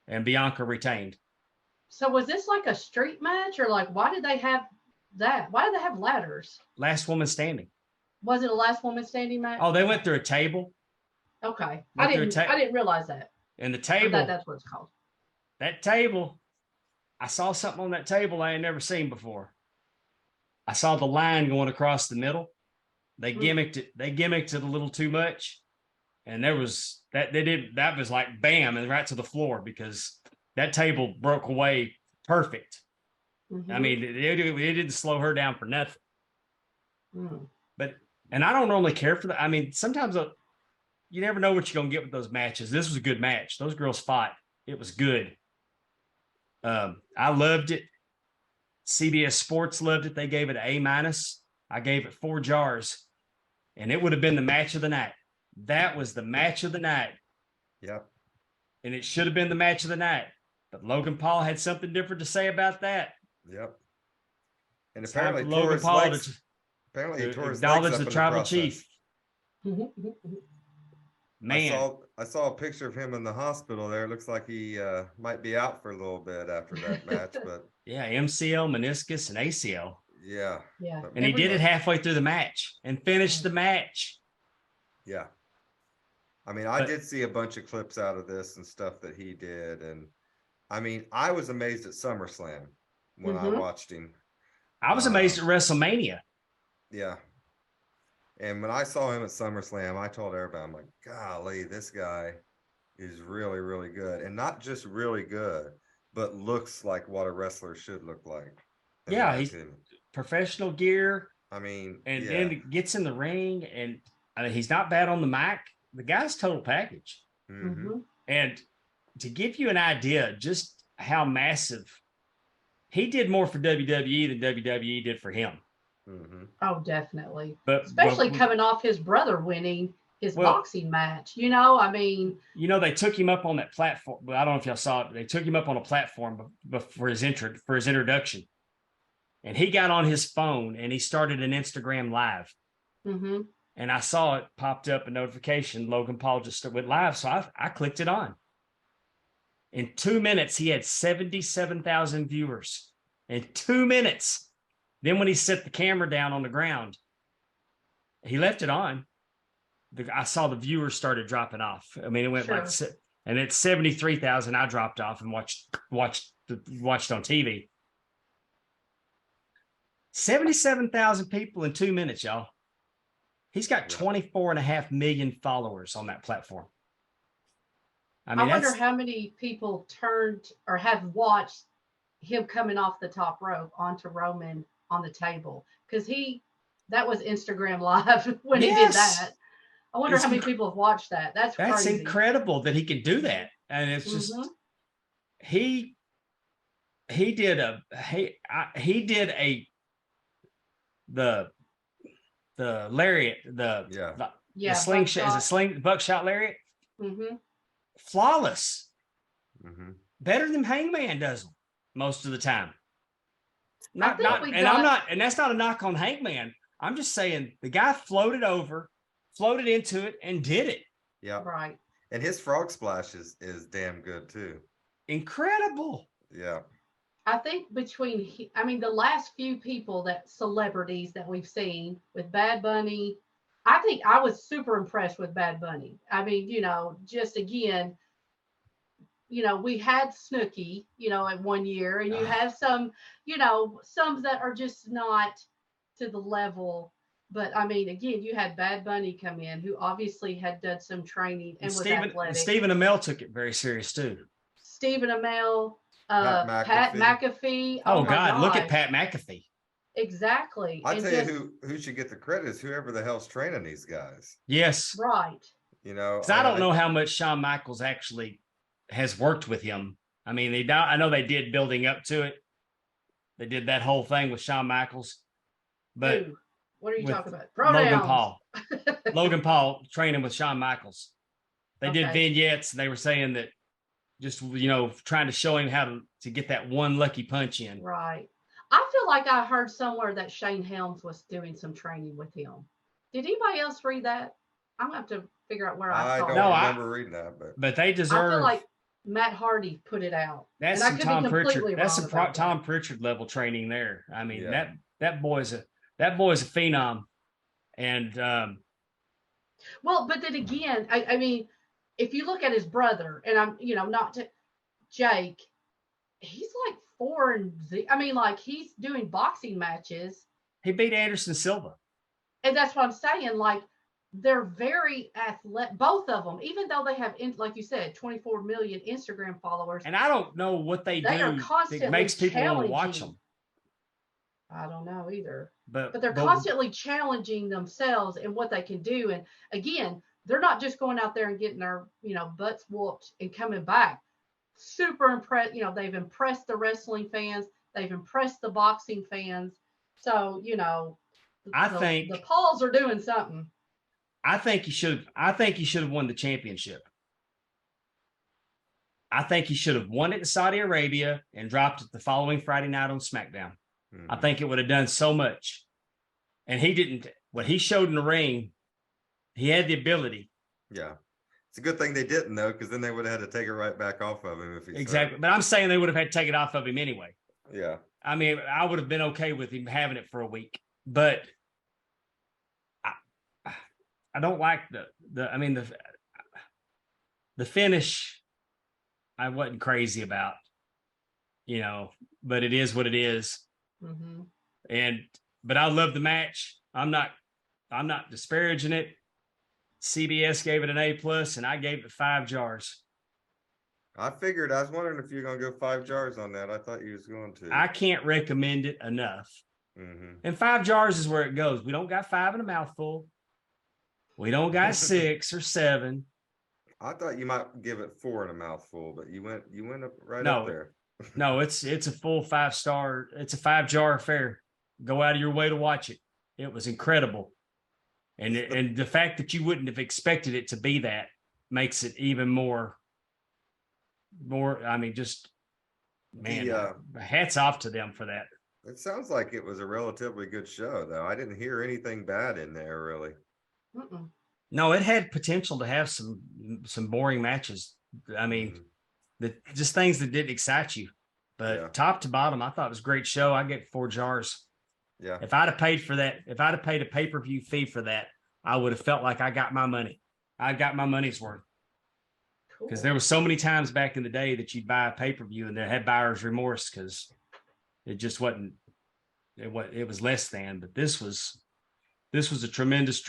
And Bianca retained. So was this like a street match, or like, why did they have that? Why did they have ladders? Last woman standing. Was it a last woman standing match? Oh, they went through a table. Okay. I didn't realize that. And the table, That's what it's called. that table, I saw something on that table I ain't never seen before. I saw the line going across the middle. They gimmicked it. They gimmicked it a little too much. And there was that was like bam and right to the floor, because that table broke away perfect. Mm-hmm. I mean, it didn't slow her down for nothing. Mm. And I don't normally care for that. I mean, sometimes you never know what you're going to get with those matches. This was a good match. Those girls fought. It was good. I loved it. CBS Sports loved it. They gave it an A-. I gave it 4 jars, and it would have been the match of the night. That was the match of the night. Yep. And it should have been the match of the night. But Logan Paul had something different to say about that. Yep. And It's apparently time for Logan Paul to apparently he tore his legs acknowledge up the in tribal process. chief. Man, I saw a picture of him in the hospital there. It looks like he might be out for a little bit after that match, but yeah, MCL, meniscus, and ACL. yeah. Yeah. But- And he did it halfway through the match and finished the match. Yeah. I mean, I did see a bunch of clips out of this and stuff that he did. And I mean, I was amazed at SummerSlam when I watched him. I was amazed at WrestleMania. Yeah. And when I saw him at SummerSlam, I told everybody, I'm like, golly, this guy is really, really good. And not just really good, but looks like what a wrestler should look like. Yeah, he's professional gear. I mean, and then gets in the ring, and he's not bad on the mic. The guy's total package. Mm-hmm. And to give you an idea just how massive, he did more for WWE than WWE did for him. Mm-hmm. Oh, definitely. But Especially coming off his brother winning his boxing match. I mean, they took him up on that platform. But I don't know if y'all saw it. But they took him up on a platform for his introduction, and he got on his phone and he started an Instagram live. Mm-hmm. And I saw it popped up a notification. Logan Paul just went live, so I clicked it on. In 2 minutes, he had 77,000 viewers. In 2 minutes. Then when he set the camera down on the ground, he left it on. I saw the viewers started dropping off. I mean, it went and at 73,000, I dropped off and watched on TV. 77,000 people in 2 minutes, y'all. He's got 24.5 million followers on that platform. I mean, I wonder how many people turned or have watched him coming off the top rope onto Roman on the table, because that was Instagram Live when he did that. I wonder how many people have watched that. That's crazy. Incredible that he can do that. And it's just he did the lariat, the slingshot, is a buckshot lariat. Mm-hmm. Flawless. Mm-hmm. Better than Hangman does them most of the time. And that's not a knock on Hangman. I'm just saying the guy floated into it and did it. Yeah. Right. And his frog splash is damn good too. Incredible. Yeah. I think the last few celebrities that we've seen with Bad Bunny, I think I was super impressed with Bad Bunny. I mean, just again, we had Snooki, at one year, and you have some, some that are just not to the level. But I mean, again, you had Bad Bunny come in, who obviously had done some training and was athletic. Stephen Amell took it very serious too. Stephen Amell, Pat Pat McAfee. Oh my God, look at gosh. Pat McAfee. Exactly. I And tell just, you who should get the credit is whoever the hell's training these guys. Yes. right. Because I don't know how much Shawn Michaels actually has worked with him. I mean, I know they did building up to it. They did that whole thing with Shawn Michaels. But Who? What are you talking about? Logan Pronouns. Paul. Logan Paul training with Shawn Michaels. They did Okay. vignettes. And they were saying that just, trying to show him how to get that one lucky punch in. Right. I feel like I heard somewhere that Shane Helms was doing some training with him. Did anybody else read that? I'm gonna have to figure out where I I saw don't that. remember reading that, But they I deserve. feel like Matt Hardy put it out. That's and I some could Tom be completely Pritchard. That's wrong some about Tom that. Pritchard level training there. I mean, Yeah. that boy's a phenom. And Well, but then again, I mean, if you look at his brother, and I'm, not to Jake, he's like 4-0. I mean, like he's doing boxing matches. he beat Anderson Silva. And that's what I'm saying. Like, they're very athletic, both of them, even though they have, like you said, 24 million Instagram followers. And I don't know what they They are do constantly that makes people want to watch challenging. them. I don't know either. But They're constantly challenging themselves and what they can do. And again, they're not just going out there and getting their, butts whooped and coming back. Super impressed. They've impressed the wrestling fans. They've impressed the boxing fans. So, I think the Pauls are doing something. I think he should have won the championship. I think he should have won it in Saudi Arabia and dropped it the following Friday night on SmackDown. Mhm. I think it would have done so much. And he didn't. What he showed in the ring, he had the ability. Yeah. It's a good thing they didn't, though, because then they would have had to take it right back off of him if he Exactly. But I'm saying they would have had to take it off of him anyway. Yeah. I mean, I would have been okay with him having it for a week. But I don't like the finish. I wasn't crazy about, but it is what it is. Mm-hmm. But I love the match. I'm not disparaging it. CBS gave it an A+, and I gave it 5 jars. I was wondering if you're going to go 5 jars on that. I thought you was going to. I can't recommend it enough. Mm-hmm. And 5 jars is where it goes. We don't got 5 in a mouthful. We don't got 6 or 7. I thought you might give it 4 in a mouthful, but you went up right No. up there. No, it's a full 5-star. It's a 5-jar affair. Go out of your way to watch it. It was incredible. And the fact that you wouldn't have expected it to be that makes it even more, I mean, just, man, hats off to them for that. It sounds like it was a relatively good show, though. I didn't hear anything bad in there, really. Mm-mm. No, it had potential to have some boring matches. I mean, just things that didn't excite you. But top to bottom, I thought it was a great show. I get 4 jars. Yeah. If I'd have paid for that, if I'd have paid a pay-per-view fee for that, I would have felt like I got my money. I got my money's worth. Because there was so many times back in the day that you'd buy a pay-per-view and they had buyer's remorse because it just wasn't. It was less than. But this was a tremendous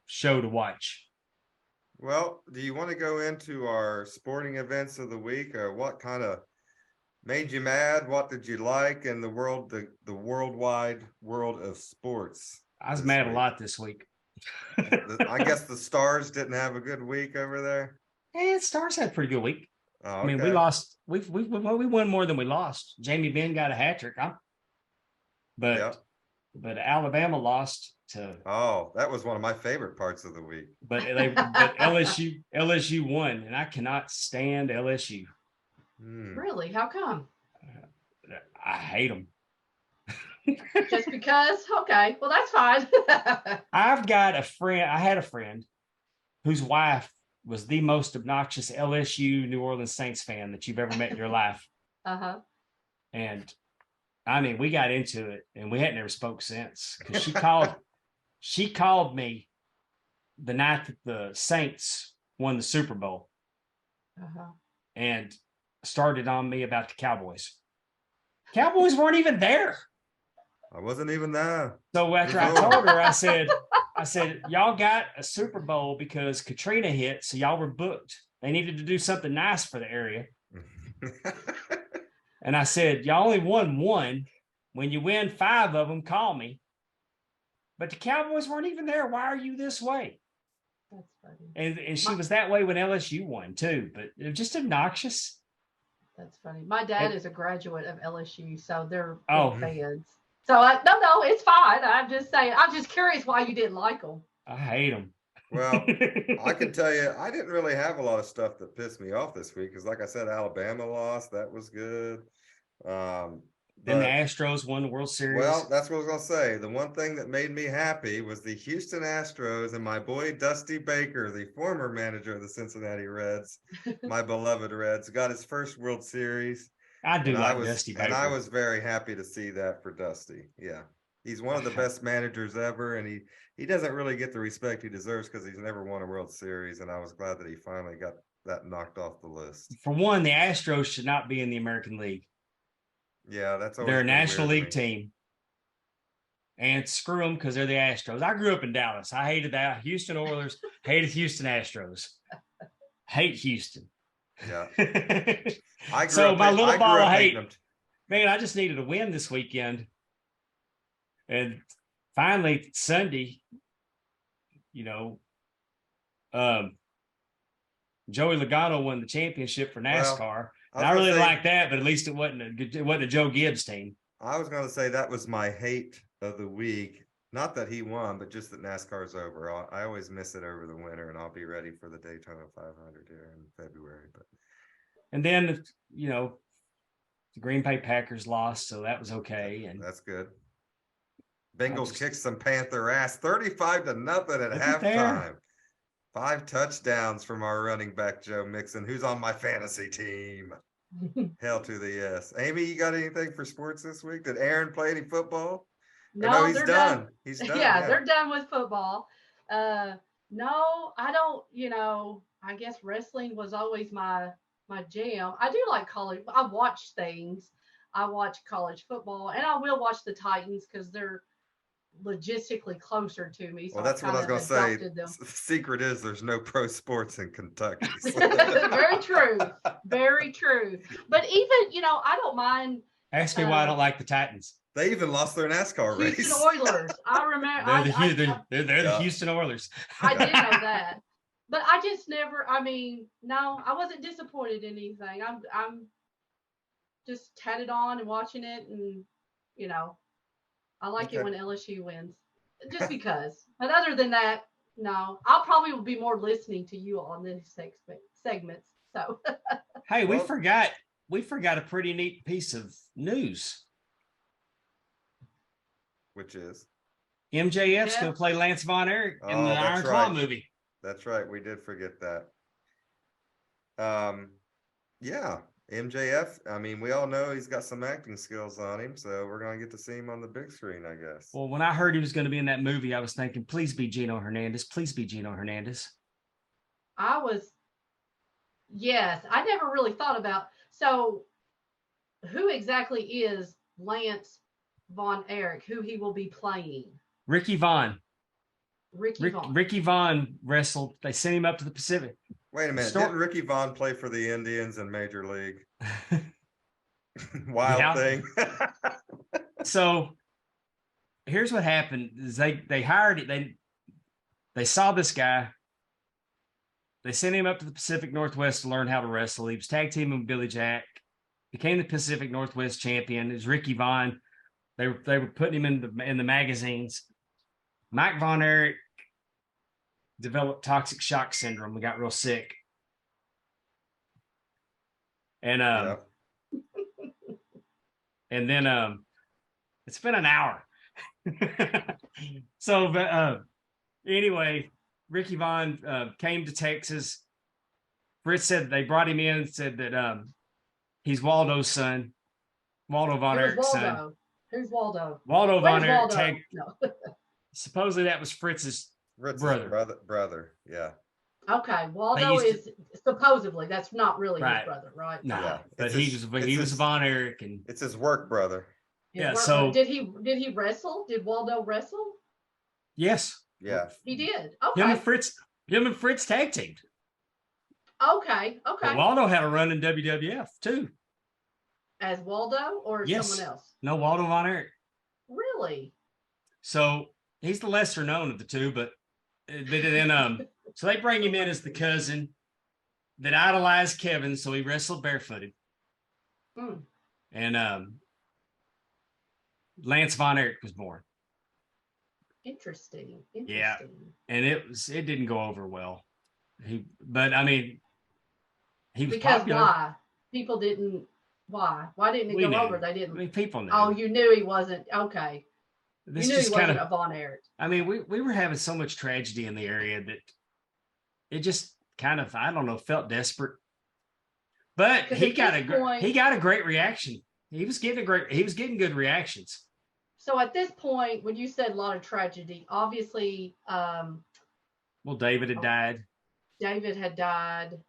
show to watch. Well, do you want to go into our sporting events of the week, or what kind of made you mad? What did you like in the worldwide world of sports? I was mad a lot this week. I guess the Stars didn't have a good week over there. Yeah, Stars had a pretty good week. Oh, okay. I mean, we lost. We won more than we lost. Jamie Benn got a hat trick, but Alabama lost to. Oh, that was one of my favorite parts of the week. But LSU won, and I cannot stand LSU. Really? How come? I hate them. Just because? Okay, well that's fine. I've got a friend. I had a friend whose wife was the most obnoxious LSU New Orleans Saints fan that you've ever met in your life. Uh-huh. And I mean, we got into it, and we hadn't ever spoke since because she called me the night that the Saints won the Super Bowl Uh-huh. and started on me about the Cowboys. Cowboys weren't even there. I wasn't even there. So after I told her, I said, y'all got a Super Bowl because Katrina hit, so y'all were booked. They needed to do something nice for the area. And I said, y'all only won one. When you win 5 of them, call me. But the Cowboys weren't even there. Why are you this way? That's funny. And she was that way when LSU won too, but it was just obnoxious. That's funny. My dad is a graduate of LSU, so they're Oh. big fans. So no, it's fine. I'm just saying. I'm just curious why you didn't like them. I hate them. Well, I can tell you, I didn't really have a lot of stuff that pissed me off this week because, like I said, Alabama lost. That was good. Then the Astros won the World Series. Well, that's what I was going to say. The one thing that made me happy was the Houston Astros and my boy Dusty Baker, the former manager of the Cincinnati Reds, my beloved Reds, got his first World Series. I do like Dusty Baker. And I was very happy to see that for Dusty. Yeah. He's one of the best managers ever, and he doesn't really get the respect he deserves because he's never won a World Series, and I was glad that he finally got that knocked off the list. For one, the Astros should not be in the American League. Yeah, that's they're a National League team. And screw them because they're the Astros. I grew up in Dallas. I hated that. Houston Oilers, hated Houston Astros. Hate Houston. Yeah. So my little ball of hate, man, I just needed a win this weekend. And finally, Sunday, Joey Logano won the championship for NASCAR. I really like that, but at least it wasn't a Joe Gibbs team. I was going to say that was my hate of the week. Not that he won, but just that NASCAR's over. I always miss it over the winter, and I'll be ready for the Daytona 500 here in February. And then, the Green Bay Packers lost, so that was okay. And that's good. Bengals kicked some Panther ass, 35-0 at halftime. 5 touchdowns from our running back, Joe Mixon, who's on my fantasy team. Hell to the yes. Amy, you got anything for sports this week? Did Aaron play any football? No, he's done. He's done. Yeah, they're done with football. No, I don't, I guess wrestling was always my jam. I do like college. I watch things. I watch college football, and I will watch the Titans because they're logistically closer to me. So well, that's what I was going to say. The secret is there's no pro sports in Kentucky. So. Very true. Very true. But even, I don't mind. Ask me why I don't like the Titans. They even lost their NASCAR race. Houston Oilers. I remember. They're the Houston Oilers. I did know that. But I just never, no, I wasn't disappointed in anything. I'm just had it on and watching it, and, I like it when LSU wins, just because. But other than that, no. I'll probably be more listening to you on this segments. So. Hey, we forgot a pretty neat piece of news. Which is? MJF's going to play Lance Von Erich in the Iron Claw movie. That's right. We did forget that. Yeah. MJF, we all know he's got some acting skills on him, so we're going to get to see him on the big screen, I guess. Well, when I heard he was going to be in that movie, I was thinking, please be Gino Hernandez. Please be Gino Hernandez. Yes, I never really thought about, so who exactly is Lance Von Erich, who he will be playing? Ricky Vaughn. Ricky Vaughn wrestled. They sent him up to the Pacific. Wait a minute. Didn't Ricky Vaughn play for the Indians in Major League? Wild thing. So here's what happened is they hired it. They saw this guy. They sent him up to the Pacific Northwest to learn how to wrestle. He was tag teaming with Billy Jack, became the Pacific Northwest champion. It was Ricky Vaughn. They were putting him in the magazines. Mike Von Erich developed toxic shock syndrome and got real sick. And and then it's been an hour. So anyway, Ricky Vaughn came to Texas. Fritz said they brought him in and said that he's Waldo's son, Waldo Von Erich's son. Who's Waldo? Waldo Von Erich supposedly that was Fritz's Fritz's brother. brother. Yeah. Okay, Waldo used is supposedly that's not really his Right. brother, right? Nah, Yeah, but it's he his- was it's he was his- Von Erich, and It's his work brother. His yeah. work- So did he wrestle? Did Waldo wrestle? yes, Yeah. He did. him Okay. and Fritz tag teamed. Okay. But Okay. Waldo had a run in WWF too. As Waldo or Yes. someone else? No, Waldo Von Erich. Really? So he's the lesser known of the two, but then so they bring him in as the cousin that idolized Kevin, so he wrestled barefooted. Hmm. And Lance Von Erich was born. Interesting. Yeah. And it didn't go over well. But I mean, he was Because popular. why? People didn't. Why? Why didn't it We go knew. over? They I didn't. mean, people knew. Oh, you knew he wasn't. Okay. This You knew he just wasn't kind a of. Von Erich. I mean, we were having so much tragedy in the area that it just kind of, I don't know, felt desperate. But 'Cause he at got this a point- he got a great reaction. He was getting good reactions. So at this point, when you said a lot of tragedy, obviously Well, David had died. David had died.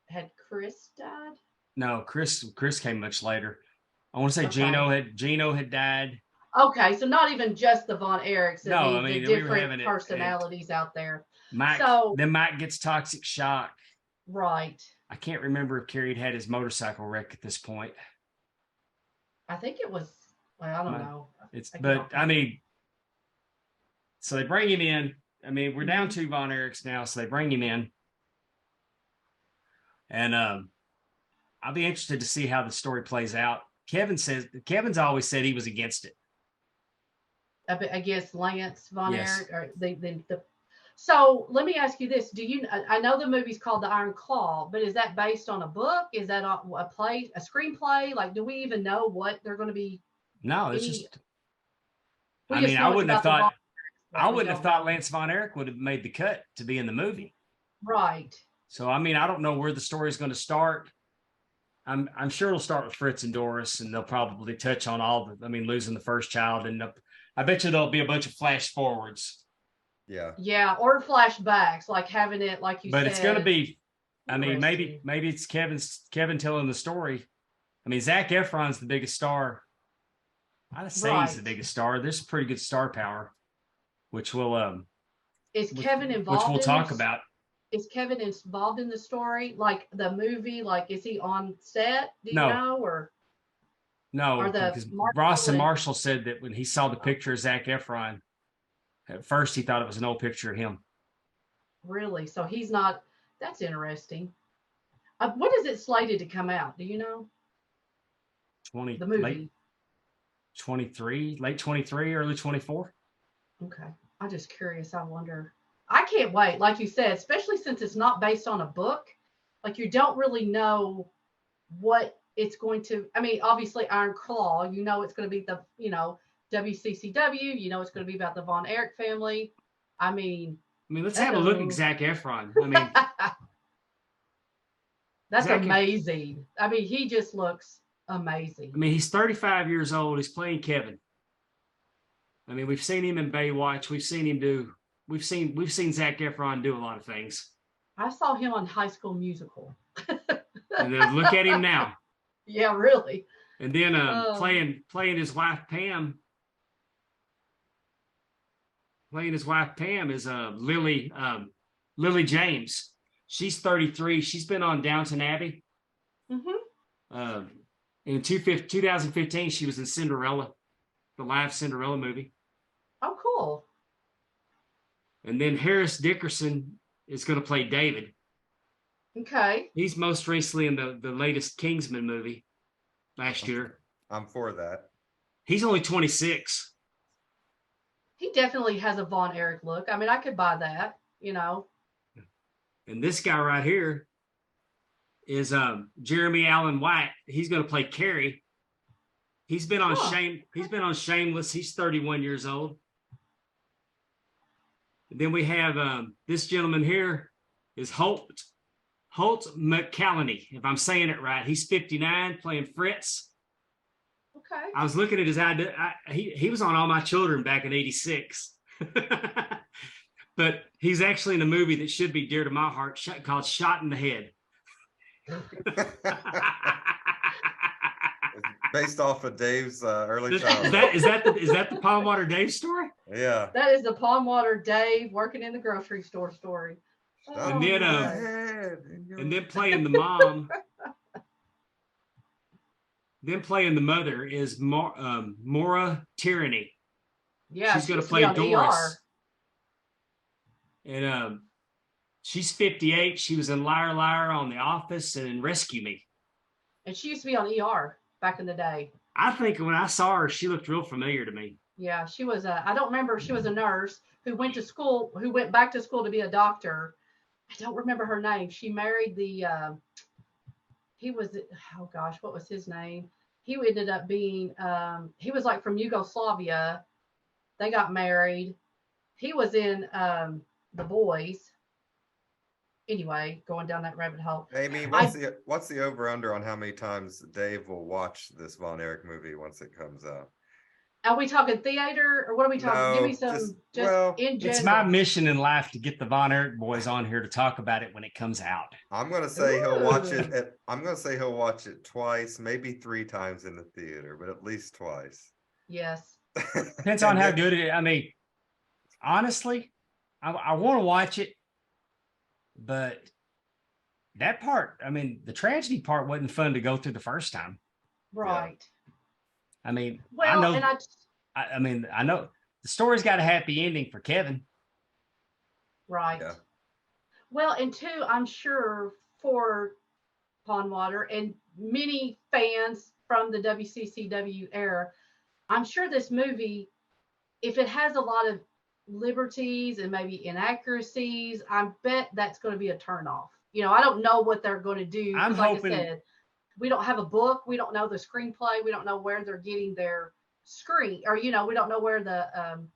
Had Chris died? No, Chris came much later. I want to say Okay. Gino had died. Okay, so not even just the Von Erichs. No, the, I mean, the we were different having it- personalities out there. Mike So- then Mike gets toxic shock. Right. I can't remember if Kerry had his motorcycle wreck at this point. I think it was. Well, I don't know. It's I can't but remember. I mean, so they bring him in. I mean, we're down Mhm. 2 Von Erichs now, so they bring him in. And I'll be interested to see how the story plays out. Kevin's always said he was against it. I guess Lance Von Yes. Erich or the. So let me ask you this: do you? I know the movie's called The Iron Claw, but is that based on a book? Is that a screenplay? Like, do we even know what they're going to be? No, it's Any- just. We I just mean, know I it's wouldn't have about the thought. Von Erichs, but I we wouldn't have don't thought know. Lance Von Erich would have made the cut to be in the movie. Right. So I mean, I don't know where the story is going to start. I'm sure it'll start with Fritz and Doris, and they'll probably touch on all the. I mean, losing the first child, and I bet you there'll be a bunch of flash forwards. Yeah. Yeah, or flashbacks, like having it, like you But said. it's going to be. I mean, Interesting. maybe it's Kevin telling the story. I mean, Zac Efron's the biggest star. I'd say he's the Right. biggest star. There's pretty good star power, which we'll Is Kevin which involved? we'll in talk this? about. Is Kevin involved in the story, like the movie? Like, is he on set? Do you No. know, or No, Or the because Marshall Ross and and- Marshall said that when he saw the picture of Zac Efron, at first he thought it was an old picture of him. really? So he's not. That's interesting. When is it slated to come out? Do you know 20 the movie? late 23, late 23, early 24. Okay, I'm just curious. I wonder. I can't wait. Like you said, especially since it's not based on a book. Like, you don't really know what it's going to. I mean, obviously Iron Claw. You know it's going to be the WCCW. You know it's going to be about the Von Erich family. I mean, I mean, let's have a look Uh-oh. at Zac Efron. I mean, that's Zac- amazing. I mean, he just looks amazing. he's 35 years old. He's playing Kevin. I mean, we've seen him in Baywatch. We've seen Zac Efron do a lot of things. I saw him on High School Musical. And then look at him now. Yeah, really. And then Oh. playing his wife Pam. Playing his wife Pam is Lily James. She's 33. She's been on Downton Abbey. Mm-hmm. In 2015, she was in Cinderella, the live Cinderella movie. Oh, cool. And then Harris Dickerson is going to play David. Okay. He's most recently in the latest Kingsman movie last year. I'm for that. He's only 26. He definitely has a Von Erich look. I mean, I could buy that, And this guy right here is Jeremy Allen White. He's going to play Carrie. He's been on Shameless. He's 31 years old. And then we have this gentleman here is Holt McCallany, if I'm saying it right. He's 59, playing Fritz. Okay. I was looking at his ID. He was on All My Children back in '86. But he's actually in a movie that should be dear to my heart called Shot in the Head. Based off of Dave's early Is childhood. that the Pondwater Dave story? Yeah. That is the Pondwater Dave working in the grocery store story. And then, my. and then playing the mom. Then playing the mother is Maura Tyranny. Yeah, she's going to she play used to be on Doris. ER. And she's 58. She was in Liar Liar on The Office and in Rescue Me. And she used to be on ER back in the day. I think when I saw her, she looked real familiar to me. Yeah, she was I don't remember, she was a nurse who went back to school to be a doctor. I don't remember her name. She married oh gosh, what was his name? He ended up being, he was like from Yugoslavia. They got married. He was in The Boys. Anyway, going down that rabbit hole. Amy, what's the over under on how many times Dave will watch this Von Erich movie once it comes out? Are we talking theater or what are we talking? No, Give me some just in general. It's my mission in life to get the Von Erich boys on here to talk about it when it comes out. I'm gonna say he'll watch it. I'm gonna say he'll watch it twice, maybe 3 times in the theater, but at least twice. Yes. Depends on how good it is. I mean, honestly, I want to watch it, but that part, I mean, the tragedy part wasn't fun to go through the first time. Right. I mean, well, I mean, I know the story's got a happy ending for Kevin. Right. Yeah. Well, and two, I'm sure for Pondwater and many fans from the WCCW era, I'm sure this movie, if it has a lot of liberties and maybe inaccuracies, I bet that's going to be a turnoff. You know, I don't know what they're going to do. I'm like hoping. I said, we don't have a book. We don't know the screenplay. We don't know where they're getting their screen, or we don't know where the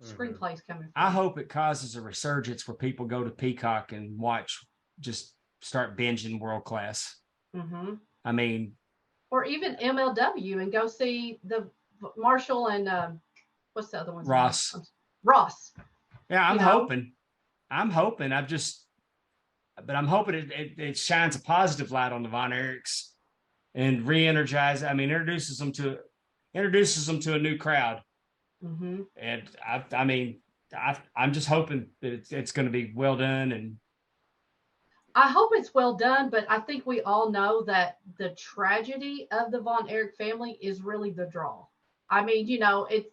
screenplay's coming from. I hope it causes a resurgence where people go to Peacock and just start binging world class. Mm-hmm. I mean, or even MLW and go see the Marshall and what's the other one? Ross. Ross. Yeah, I'm hoping. I'm hoping it shines a positive light on the Von Erichs and re-energizes. I mean, introduces them to a new crowd. Mm-hmm. And I'm just hoping that it's going to be well done. And I hope it's well done, but I think we all know that the tragedy of the Von Erich family is really the draw. I mean, it's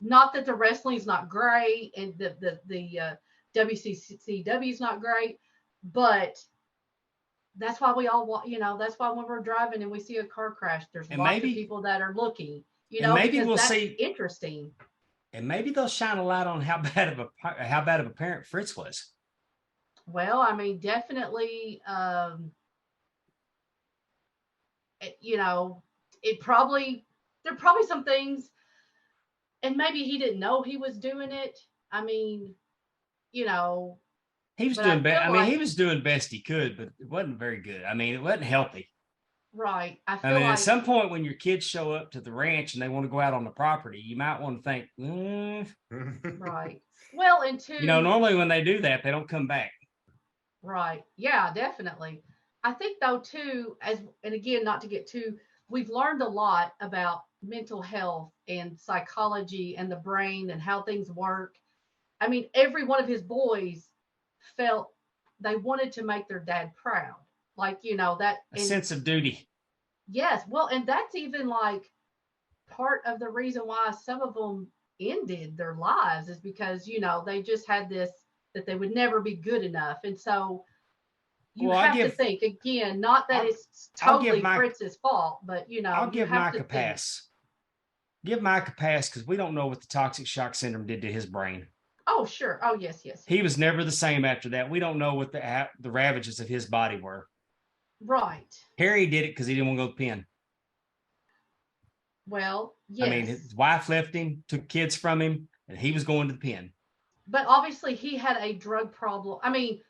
not that the wrestling is not great and the WCCW is not great, but that's why we all, that's why when we're driving and we see a car crash, there's lots of people that are looking, maybe we'll that's see interesting. And maybe they'll shine a light on how bad of a parent Fritz was. Well, I mean, definitely, there's probably some things, and maybe he didn't know he was doing it. I mean, he was doing best. I mean, he was doing best he could, but it wasn't very good. I mean, it wasn't healthy. Right. I mean, at some point when your kids show up to the ranch and they want to go out on the property, you might want to think, Right. Well, and two, normally when they do that, they don't come back. Right. Yeah, definitely. I think though too, and again, not to get too, we've learned a lot about mental health and psychology and the brain and how things work. I mean, every one of his boys felt they wanted to make their dad proud. Like, that a sense of duty. Yes. Well, and that's even like part of the reason why some of them ended their lives is because, they just had this, that they would never be good enough. And so you have to think again, not that it's totally Fritz's fault, but I'll give Mike a pass. Give Mike a pass because we don't know what the toxic shock syndrome did to his brain. Oh, sure. Oh, yes. He was never the same after that. We don't know what the ravages of his body were. Right. Harry did it because he didn't want to go to the pen. Well, yes. I mean, his wife left him, took kids from him, and he was going to the pen. But obviously he had a drug problem. I mean,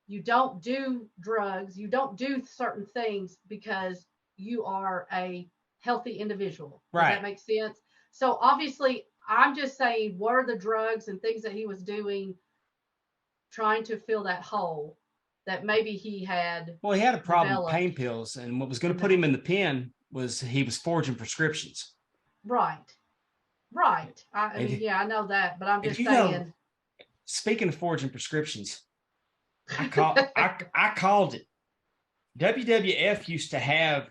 you don't do drugs, you don't do certain things because you are a healthy individual. Does Right. that make sense? So obviously, I'm just saying, what are the drugs and things that he was doing trying to fill that hole that maybe he had Well, he had a problem with developed? pain pills, and what was going to And put that- him in the pen was he was forging prescriptions. Right. Right. I And mean, yeah, I know that, but I'm and just you know, saying. speaking of forging prescriptions, I called it. WWF used to have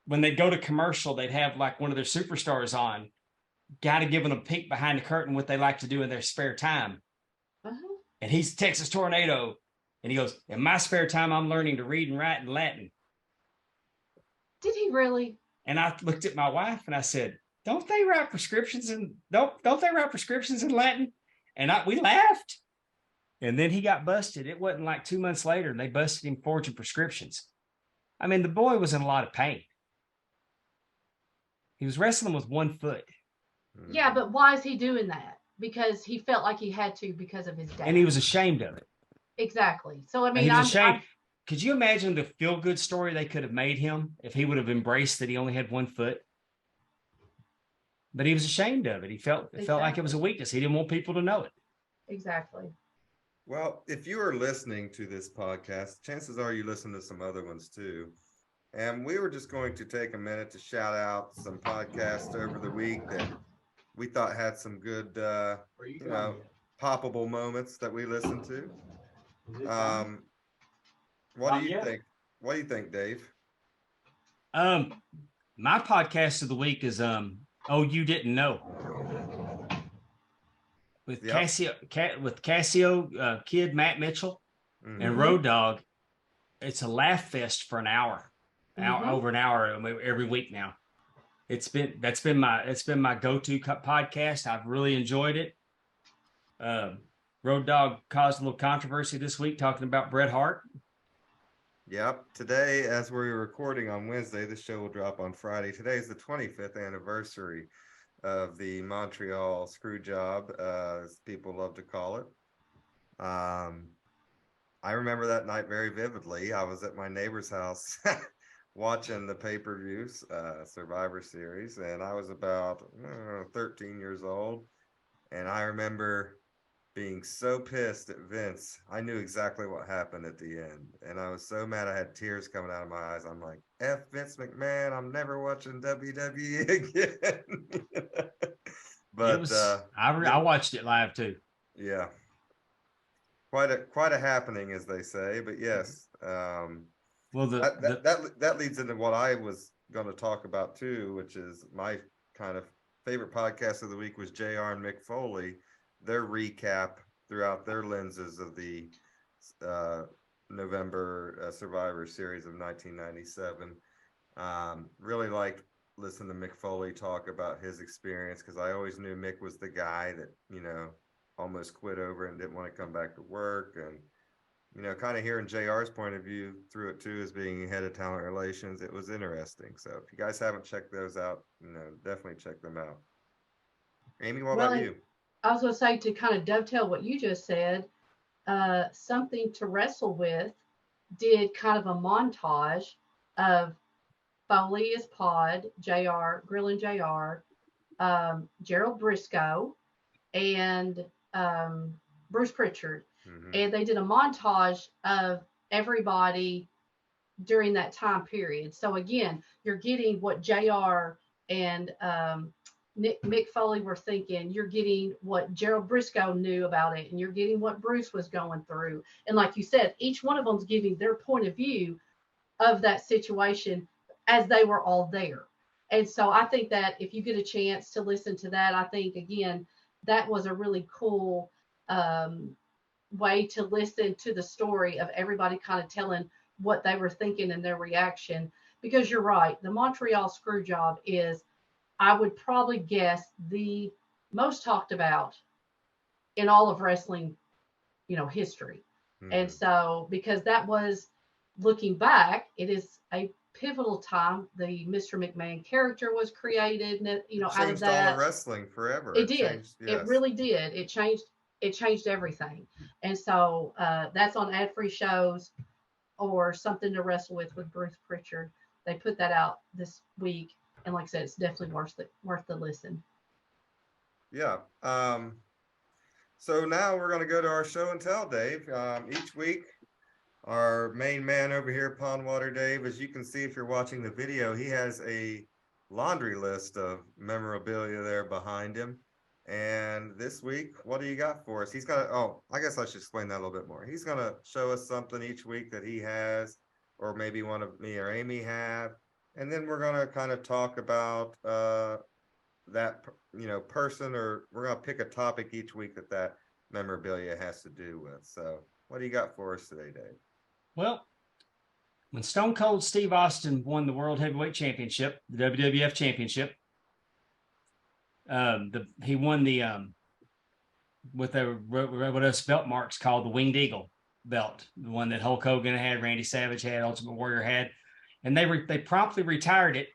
when they go to commercial, they'd have like one of their superstars on, kind of giving a peek behind the curtain what they like to do in their spare time. Uh-huh. And he's Texas Tornado, and he goes, "In my spare time, I'm learning to read and write in Latin." Did he really? And I looked at my wife and I said, "Don't they write prescriptions in don't they write prescriptions in Latin?" And we laughed. And then he got busted. It wasn't like 2 months later, and they busted him forging prescriptions. I mean, the boy was in a lot of pain. He was wrestling with 1 foot. Yeah, but why is he doing that? Because he felt like he had to because of his dad. And he was ashamed of it. Exactly. So I And mean, he was ashamed. Could you imagine the feel-good story they could have made him if he would have embraced that he only had 1 foot? But he was ashamed of it. It felt like it was a weakness. He didn't want people to know it. Exactly. Well, if you are listening to this podcast, chances are you listen to some other ones too. And we were just going to take a minute to shout out some podcasts over the week that we thought had some good, poppable moments that we listened to. What do you think? What do you think, Dave? My podcast of the week is "Oh, You Didn't Know" with Cassio Kid Matt Mitchell and Road Dogg. It's a laugh fest for an hour, over an hour every week now. That's been my go-to podcast. I've really enjoyed it. Road Dogg caused a little controversy this week talking about Bret Hart. Yep. Today, as we're recording on Wednesday, the show will drop on Friday. Today is the 25th anniversary of the Montreal screw job, as people love to call it. I remember that night very vividly. I was at my neighbor's house watching the pay-per-views, Survivor Series, and I was about 13 years old. And I remember being so pissed at Vince. I knew exactly what happened at the end. And I was so mad I had tears coming out of my eyes. I'm like, F Vince McMahon, I'm never watching WWE again. But I watched it live too. Yeah. Quite a happening, as they say, but yes. Well, that leads into what I was going to talk about too, which is my kind of favorite podcast of the week was JR and Mick Foley, their recap throughout their lenses of the November Survivor Series of 1997. Really liked listening to Mick Foley talk about his experience, because I always knew Mick was the guy that, almost quit over and didn't want to come back to work. And, kind of hearing JR's point of view through it too, as being head of talent relations, it was interesting. So if you guys haven't checked those out, definitely check them out. Amy, what about you? I was going to say, to kind of dovetail what you just said, Something to Wrestle With did kind of a montage of Foley as Pod, JR, Grilling JR, Gerald Briscoe, and Bruce Pritchard. Mm-hmm. And they did a montage of everybody during that time period. So again, you're getting what JR and Mick Foley were thinking. You're getting what Gerald Briscoe knew about it, and you're getting what Bruce was going through. And like you said, each one of them's giving their point of view of that situation as they were all there. And so I think that if you get a chance to listen to that, I think, again, that was a really cool way to listen to the story of everybody kind of telling what they were thinking and their reaction. Because you're right, the Montreal screw job is, I would probably guess, the most talked about in all of wrestling, history. Mm-hmm. And so, because that was, looking back, it is a pivotal time. The Mr. McMahon character was created, out of that. All of wrestling forever. It did. Changed, yes. It really did. It changed everything. And so that's on ad-free shows, or Something to Wrestle With Bruce Pritchard. they put that out this week, and like I said, it's definitely worth the listen. Yeah. So now we're going to go to our show and tell, Dave. Each week, our main man over here, Pondwater Dave, as you can see if you're watching the video, he has a laundry list of memorabilia there behind him. And this week, what do you got for us? He's got, oh, I guess I should explain that a little bit more. He's going to show us something each week that he has, or maybe one of me or Amy have. And then we're going to kind of talk about that, person, or we're going to pick a topic each week that memorabilia has to do with. So what do you got for us today, Dave? Well, when Stone Cold Steve Austin won the World Heavyweight Championship, the WWF Championship, he won the with those belt marks called the Winged Eagle belt, the one that Hulk Hogan had, Randy Savage had, Ultimate Warrior had, and they promptly retired it.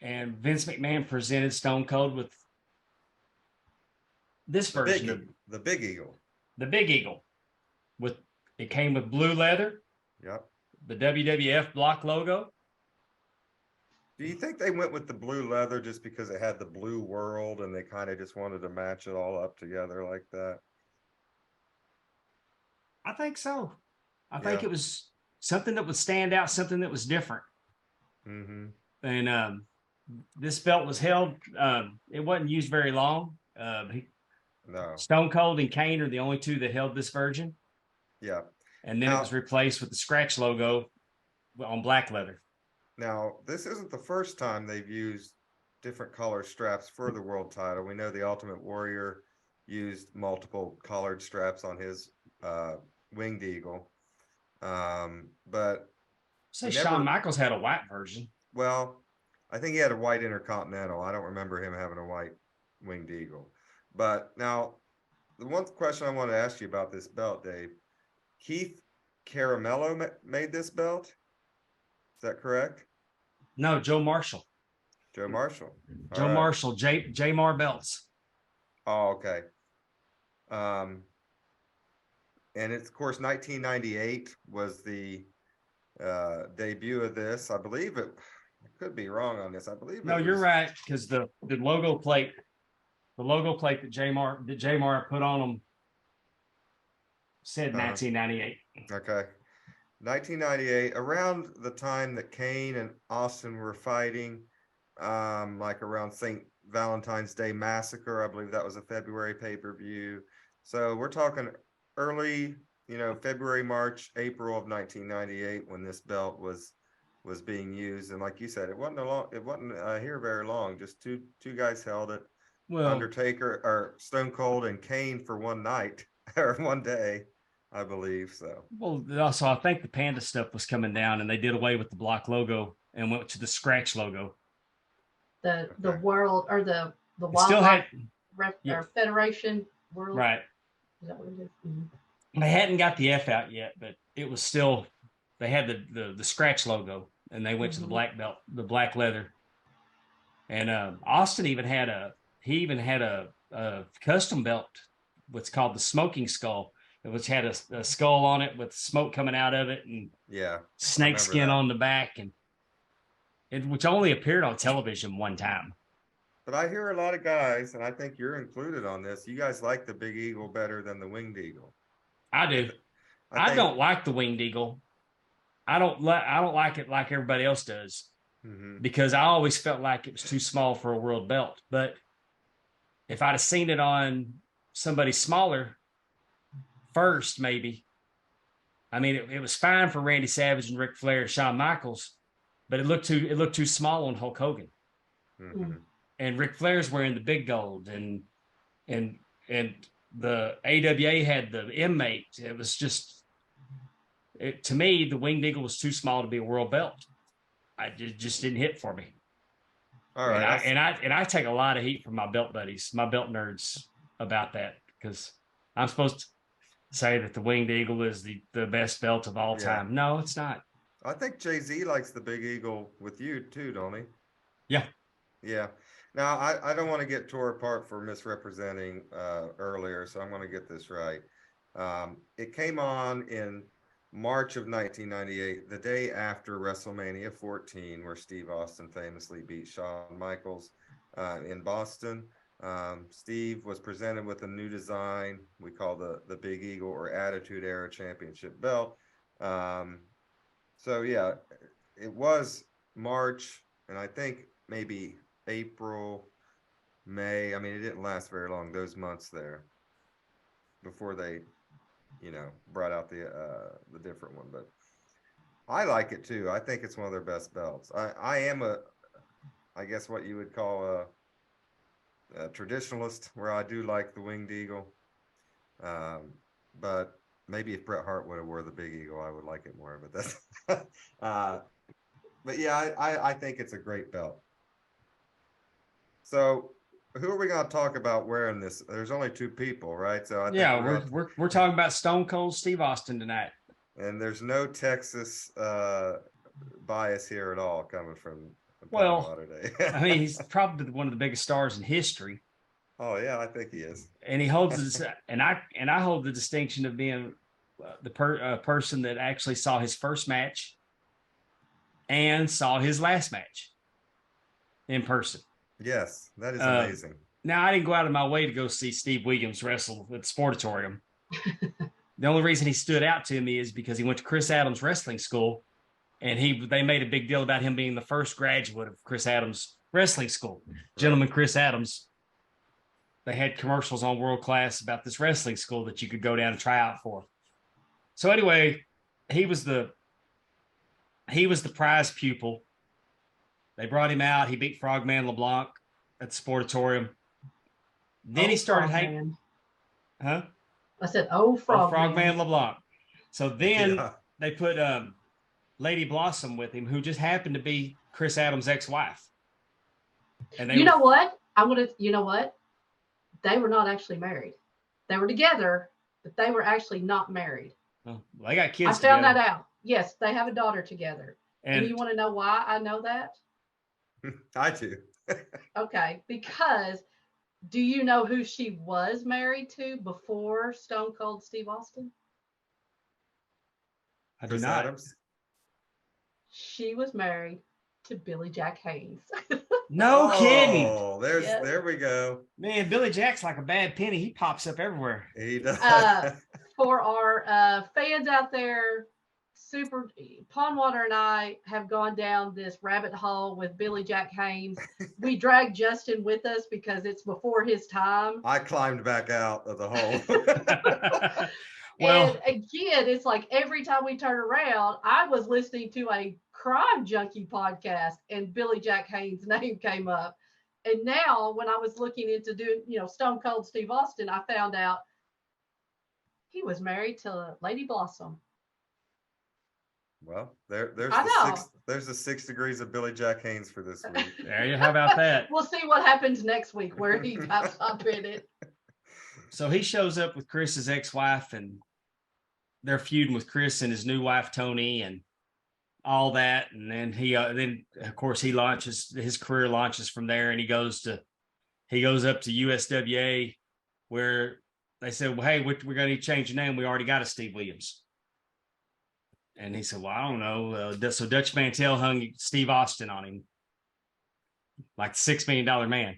And Vince McMahon presented Stone Cold with this version of the Big Eagle. The Big Eagle. It came with blue leather. Yep. The WWF block logo. Do you think they went with the blue leather just because it had the blue world and they kind of just wanted to match it all up together like that? I think so. I think it was something that would stand out, something that was different. Mm-hmm. And this belt was held. It wasn't used very long. No. Stone Cold and Kane are the only two that held this version. Yeah. And then it was replaced with the scratch logo on black leather. Now, this isn't the first time they've used different color straps for the world title. We know the Ultimate Warrior used multiple colored straps on his Winged Eagle. But Shawn Michaels had a white version. Well, I think he had a white Intercontinental. I don't remember him having a white Winged Eagle. But now, the one question I want to ask you about this belt, Dave, Keith Caramello made this belt? Is that correct? No, Joe Marshall. Joe Marshall. Joe Marshall, J Mar belts. Oh, okay. And it's, of course, 1998 was the debut of this. I believe I could be wrong on this. I believe no, you're right, because the logo plate that J Mar put on them said 1998. Okay. 1998, around the time that Kane and Austin were fighting, like around St. Valentine's Day Massacre. I believe that was a February pay-per-view. So we're talking early, February, March, April of 1998 when this belt was being used. And like you said, it wasn't here very long. Just two guys held it. Well, Undertaker or Stone Cold and Kane for one night or one day, I believe so. Well, also I think the Panda stuff was coming down, and they did away with the block logo and went to the scratch logo. The world or the Wildlife Federation world. Right. Is that what it is? Mm-hmm. They hadn't got the F out yet, but it was still, they had the scratch logo, and they went to the black belt, the black leather. And Austin even had a custom belt, what's called the Smoking Skull, which had a skull on it with smoke coming out of it, and snake skin on the back, and which only appeared on television one time. But I hear a lot of guys, and I think you're included on this, you guys like the Big Eagle better than the Winged Eagle. I do. I don't like the Winged Eagle. I don't like it like everybody else does, because I always felt like it was too small for a world belt. But if I'd have seen it on somebody smaller first, maybe. I mean, it was fine for Randy Savage and Ric Flair and Shawn Michaels, but it looked too small on Hulk Hogan. Mm-hmm. And Ric Flair's wearing the big gold, and the AWA had the inmate. It was just, to me, the Winged Eagle was too small to be a world belt. It just didn't hit for me. All right. And I take a lot of heat from my belt buddies, my belt nerds, about that, because I'm supposed to say that the Winged Eagle is the best belt of all time. No, it's not. I think Jay-Z likes the Big Eagle with you too, don't he? Yeah. Yeah. Now, I don't want to get tore apart for misrepresenting earlier, so I'm going to get this right. It came on in March of 1998, the day after WrestleMania 14, where Steve Austin famously beat Shawn Michaels in Boston. Steve was presented with a new design we call the Big Eagle or Attitude Era Championship belt. So yeah, it was March, and I think maybe April, May. I mean, it didn't last very long, those months there, before they, brought out the different one. But I like it too. I think it's one of their best belts. I am I guess what you would call a traditionalist, where I do like the Winged Eagle. But maybe if Bret Hart would have wore the Big Eagle, I would like it more. But that's but yeah, I think it's a great belt. So who are we going to talk about wearing this? There's only two people, right? So I think we're talking about Stone Cold Steve Austin tonight. And there's no Texas bias here at all coming from Pondwater Day. I mean, he's probably one of the biggest stars in history. Oh yeah, I think he is. And he holds this, and I hold the distinction of being the person that actually saw his first match and saw his last match in person. Yes, that is amazing. Now, I didn't go out of my way to go see Steve Williams wrestle at the Sportatorium. The only reason he stood out to me is because he went to Chris Adams Wrestling School, and they made a big deal about him being the first graduate of Chris Adams Wrestling School. Right. Gentleman Chris Adams, they had commercials on World Class about this wrestling school that you could go down and try out for. So anyway, he was the prize pupil. They brought him out. He beat Frogman LeBlanc at the Sportatorium. Then he started hanging. Huh? I said, Frogman LeBlanc. So then they put Lady Blossom with him, who just happened to be Chris Adams' ex-wife. And you know what? They were not actually married. They were together, but they were actually not married. Well, they got kids. I found that out. Yes, they have a daughter together. And you want to know why I know that? I do. Okay, because do you know who she was married to before Stone Cold Steve Austin? I do not. Adams? She was married to Billy Jack Haynes. No kidding. Oh, there we go. Man, Billy Jack's like a bad penny. He pops up everywhere. He does. For our fans out there, Pondwater and I have gone down this rabbit hole with Billy Jack Haynes. We dragged Justin with us because it's before his time. I climbed back out of the hole. Well, and again, it's like every time we turn around, I was listening to a crime junkie podcast and Billy Jack Haynes' name came up. And now when I was looking into doing, Stone Cold Steve Austin, I found out he was married to Lady Blossom. Well, there's the 6 degrees of Billy Jack Haynes for this week. There you how about that? We'll see what happens next week where he pops up in it. So he shows up with Chris's ex-wife, and they're feuding with Chris and his new wife Tony and all that. And then then of course his career launches from there, and he goes up to USWA, where they said, well, hey, we're going to change the name. We already got a Steve Williams. And he said, well, I don't know. So Dutch Mantel hung Steve Austin on him, like the $6 million man.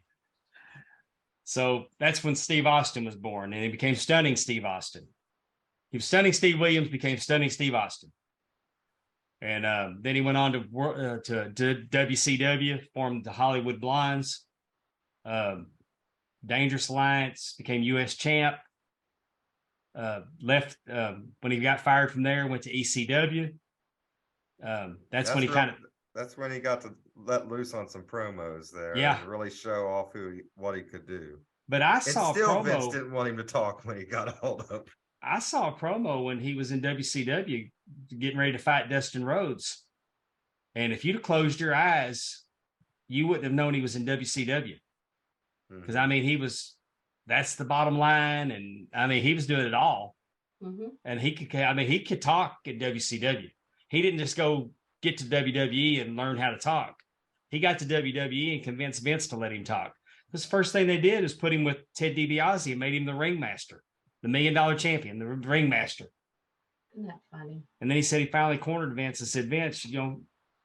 So that's when Steve Austin was born, and he became Stunning Steve Austin. He was Stunning Steve Williams, became Stunning Steve Austin. And then he went on to WCW, formed the Hollywood Blondes, Dangerous Alliance, became U.S. champ. Left when he got fired from there, went to ECW. That's when he that's when he got to let loose on some promos there. Yeah, and really show off what he could do. But I saw still Vince didn't want him to talk when he got a hold of. I saw a promo when he was in WCW getting ready to fight Dustin Rhodes, and if you'd have closed your eyes, you wouldn't have known he was in WCW. Because I mean, that's the bottom line. And I mean, he was doing it all. Mm-hmm. And he could talk at WCW. He didn't just go get to WWE and learn how to talk. He got to WWE and convinced Vince to let him talk. Because the first thing they did is put him with Ted DiBiase and made him the ringmaster, the $1 million champion, the ringmaster. Isn't that funny? And then he said he finally cornered Vince and said, Vince,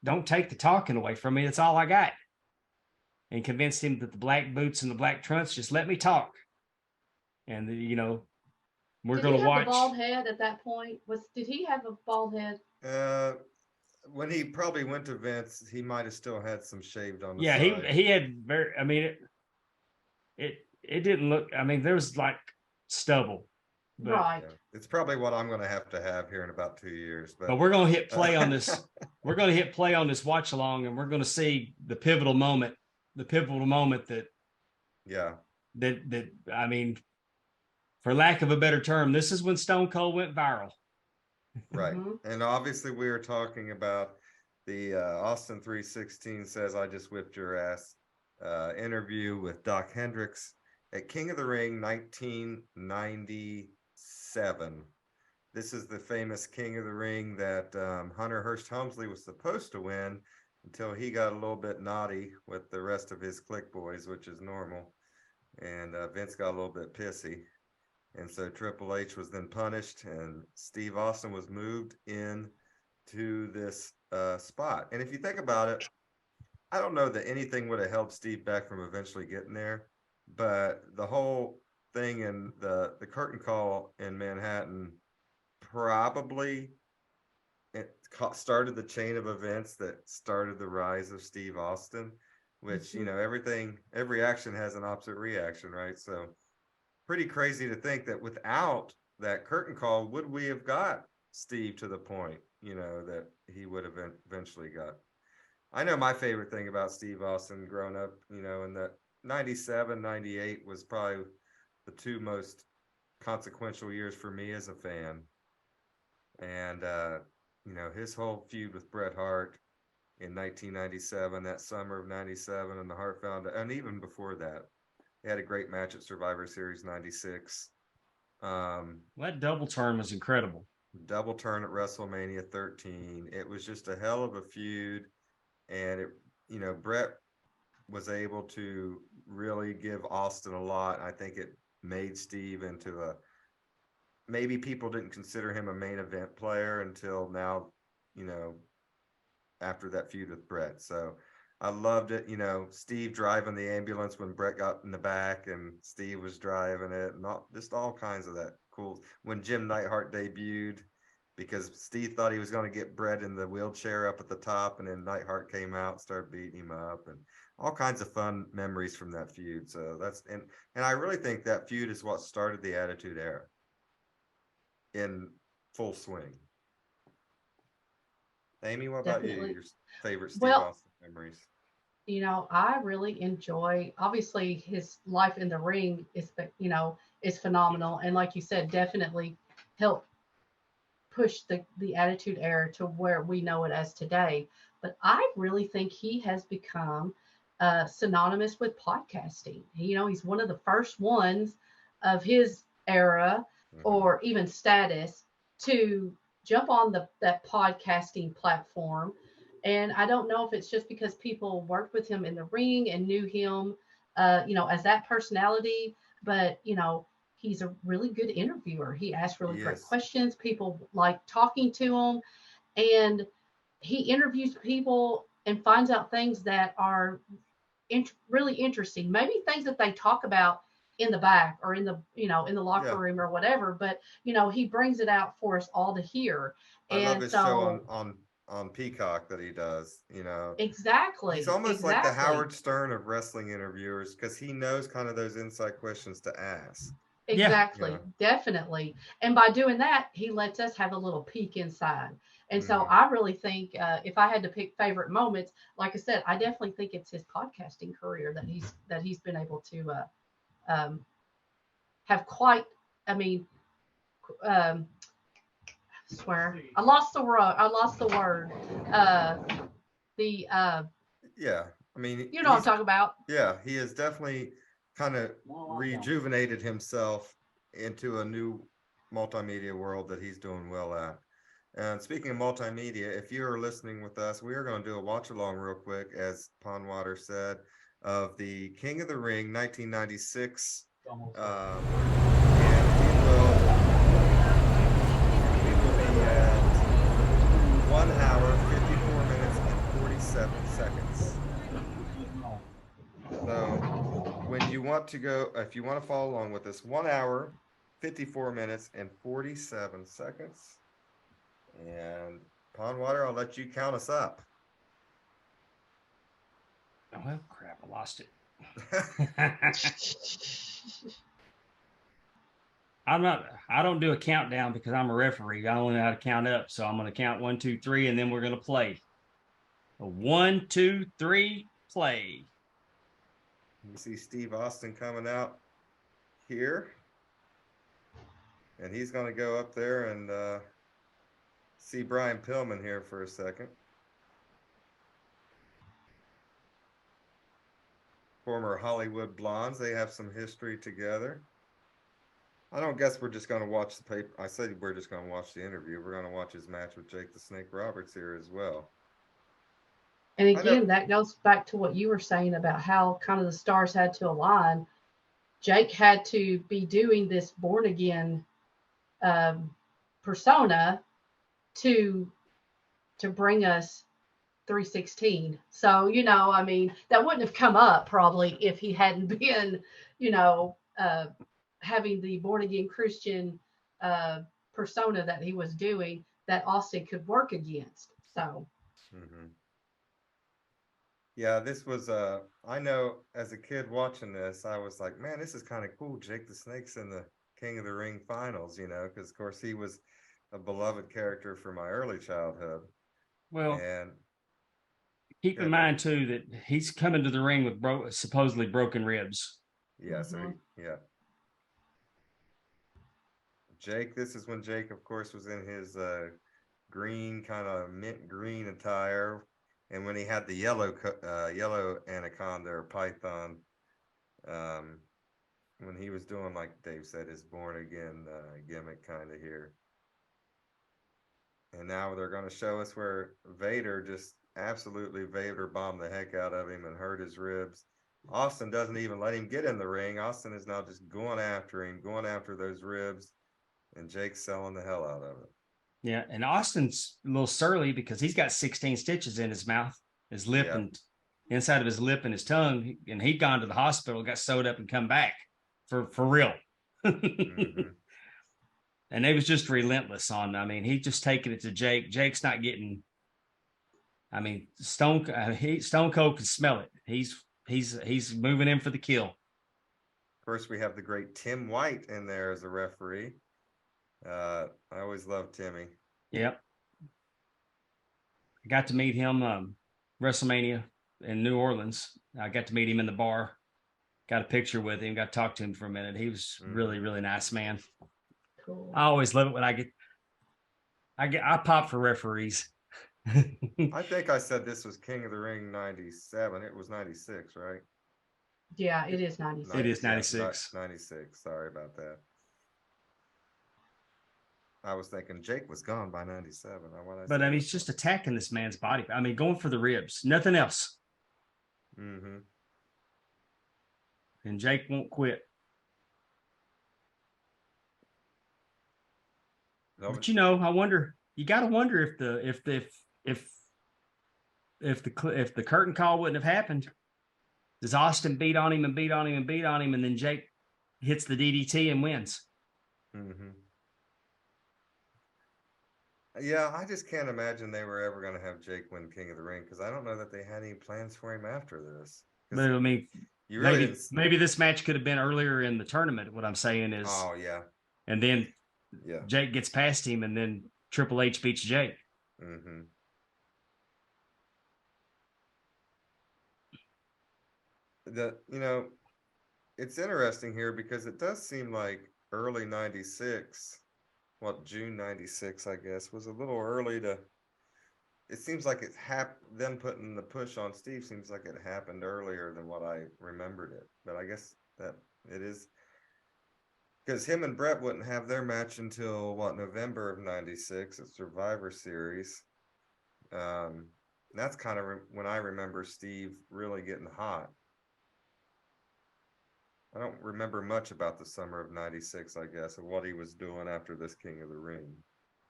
don't take the talking away from me. That's all I got. And convinced him that the black boots and the black trunks, just let me talk. And, we're Did going he to have watch. a bald head at that point? Did he have a bald head? When he probably went to Vince, he might have still had some shaved on the Yeah, side. he had it didn't look, there was like stubble. But, Right. Yeah. It's probably what I'm going to have here in about 2 years. But we're going to hit play on this. We're going to hit play on this watch along, and we're going to see the pivotal moment that, yeah, for lack of a better term, this is when Stone Cold went viral. right. Mm-hmm. And obviously we were talking about the Austin 316 says I just whipped your ass interview with Doc Hendricks at King of the Ring 1997. This is the famous King of the Ring that Hunter Hearst Helmsley was supposed to win until he got a little bit naughty with the rest of his clique boys, which is normal. And Vince got a little bit pissy. And so Triple H was then punished, and Steve Austin was moved in to this spot. And if you think about it, I don't know that anything would have held Steve back from eventually getting there, but the whole thing in the curtain call in Manhattan probably started the chain of events that started the rise of Steve Austin, which, every action has an opposite reaction, right? So pretty crazy to think that without that curtain call, would we have got Steve to the point, that he would have eventually got. I know my favorite thing about Steve Austin growing up, in that 97, 98 was probably the two most consequential years for me as a fan. And, his whole feud with Bret Hart in 1997, that summer of 97, and the Hart Foundation, and even before that, they had a great match at Survivor Series 96. That double turn was incredible. Double turn at WrestleMania 13. It was just a hell of a feud. And Bret was able to really give Austin a lot. I think it made Steve into maybe people didn't consider him a main event player until now, after that feud with Bret. So I loved it. Steve driving the ambulance when Bret got in the back and Steve was driving it, and all kinds of that cool. When Jim Neidhart debuted, because Steve thought he was going to get Bret in the wheelchair up at the top, and then Neidhart came out, started beating him up, and all kinds of fun memories from that feud. So and I really think that feud is what started the Attitude Era in full swing. Amy, what about Definitely. you? Your favorite Steve Well, Austin memories? I really enjoy, obviously his life in the ring is phenomenal. And like you said, definitely helped push the Attitude Era to where we know it as today. But I really think he has become synonymous with podcasting. He's one of the first ones of his era or even status to jump on that podcasting platform. And I don't know if it's just because people worked with him in the ring and knew him, as that personality, but, he's a really good interviewer. He asks really great questions. People like talking to him, and he interviews people and finds out things that are really interesting. Maybe things that they talk about in the back or in the locker room or whatever, but he brings it out for us all to hear. I love his show on Peacock that he does, Exactly. He's almost like the Howard Stern of wrestling interviewers, because he knows kind of those inside questions to ask. Exactly. Yeah. Definitely. And by doing that, he lets us have a little peek inside. And so I really think if I had to pick favorite moments, like I said, I definitely think it's his podcasting career that he's been able to have quite, I swear, I lost the word. Yeah. I mean, you know what I'm talking about. Yeah. He has definitely kind of rejuvenated himself into a new multimedia world that he's doing well at. And speaking of multimedia, if you're listening with us, we are going to do a watch along real quick, as Pondwater said, of the King of the Ring 1996. And we will be want to follow along with this, 1 hour, 54 minutes, and 47 seconds. And Pondwater, I'll let you count us up. Oh, well, crap, I lost it. I don't do a countdown because I'm a referee. I only know how to count up. So I'm going to count 1, 2, 3, and then we're going to play. 1, 2, 3, play. You see Steve Austin coming out here. And he's going to go up there and see Brian Pillman here for a second. Former Hollywood Blondes. They have some history together. I don't guess we're just going to watch the paper. I said we're just going to watch the interview. We're going to watch his match with Jake the Snake Roberts here as well. And again, that goes back to what you were saying about how kind of the stars had to align. Jake had to be doing this born again persona to bring us 316. So, you know, I mean, that wouldn't have come up probably if he hadn't been, you know, having the born again Christian persona that he was doing that Austin could work against. So. Mm-hmm. Yeah, this was I know as a kid watching this, I was like, man, this is kind of cool. Jake the Snake's in the King of the Ring finals, you know, because of course he was a beloved character for my early childhood. Well, and keep in mind too that he's coming to the ring with supposedly broken ribs. Yeah, so yeah. Jake, this is when Jake, of course, was in his green, kind of mint green attire. And when he had the yellow anaconda or python, when he was doing, like Dave said, his born again gimmick kind of here. And now they're going to show us where Vader bombed the heck out of him and hurt his ribs. Austin doesn't even let him get in the ring. Austin is now just going after him, going after those ribs, and Jake's selling the hell out of it. Yeah, and Austin's a little surly because he's got 16 stitches in his mouth, his lip, and inside of his lip and his tongue, and he'd gone to the hospital, got sewed up, and come back for real. Mm-hmm. And they was just relentless on. I mean, he just taking it to Jake. Jake's not getting. I mean, Stone Cold can smell it. He's moving in for the kill. Of course, we have the great Tim White in there as a referee. I always loved Timmy. Yep. I got to meet him WrestleMania in New Orleans. I got to meet him in the bar. Got a picture with him. Got to talk to him for a minute. He was really, really nice man. Cool. I always love it when I pop for referees. I think I said this was King of the Ring 97. It was 96, right? Yeah, it is 96. It is 96. 96. Sorry about that. I was thinking Jake was gone by 97. But I mean, he's just attacking this man's body. I mean, going for the ribs, nothing else. Mm-hmm. And Jake won't quit. No, but you know, I wonder. You got to wonder if the curtain call wouldn't have happened. Does Austin beat on him and beat on him and beat on him, and then Jake hits the DDT and wins? Mm-hmm. Yeah, I just can't imagine they were ever going to have Jake win King of the Ring because I don't know that they had any plans for him after this. But I mean, you really maybe this match could have been earlier in the tournament. What I'm saying is, oh yeah, and then Jake gets past him, and then Triple H beats Jake. Mm-hmm. It's interesting here because it does seem like early 96. June 96, I guess, was a little early to. It seems like them putting the push on Steve seems like it happened earlier than what I remembered it. But I guess that it is because him and Brett wouldn't have their match until November of 96 at Survivor Series. That's kind of when I remember Steve really getting hot. I don't remember much about the summer of 96, I guess, of what he was doing after this King of the Ring.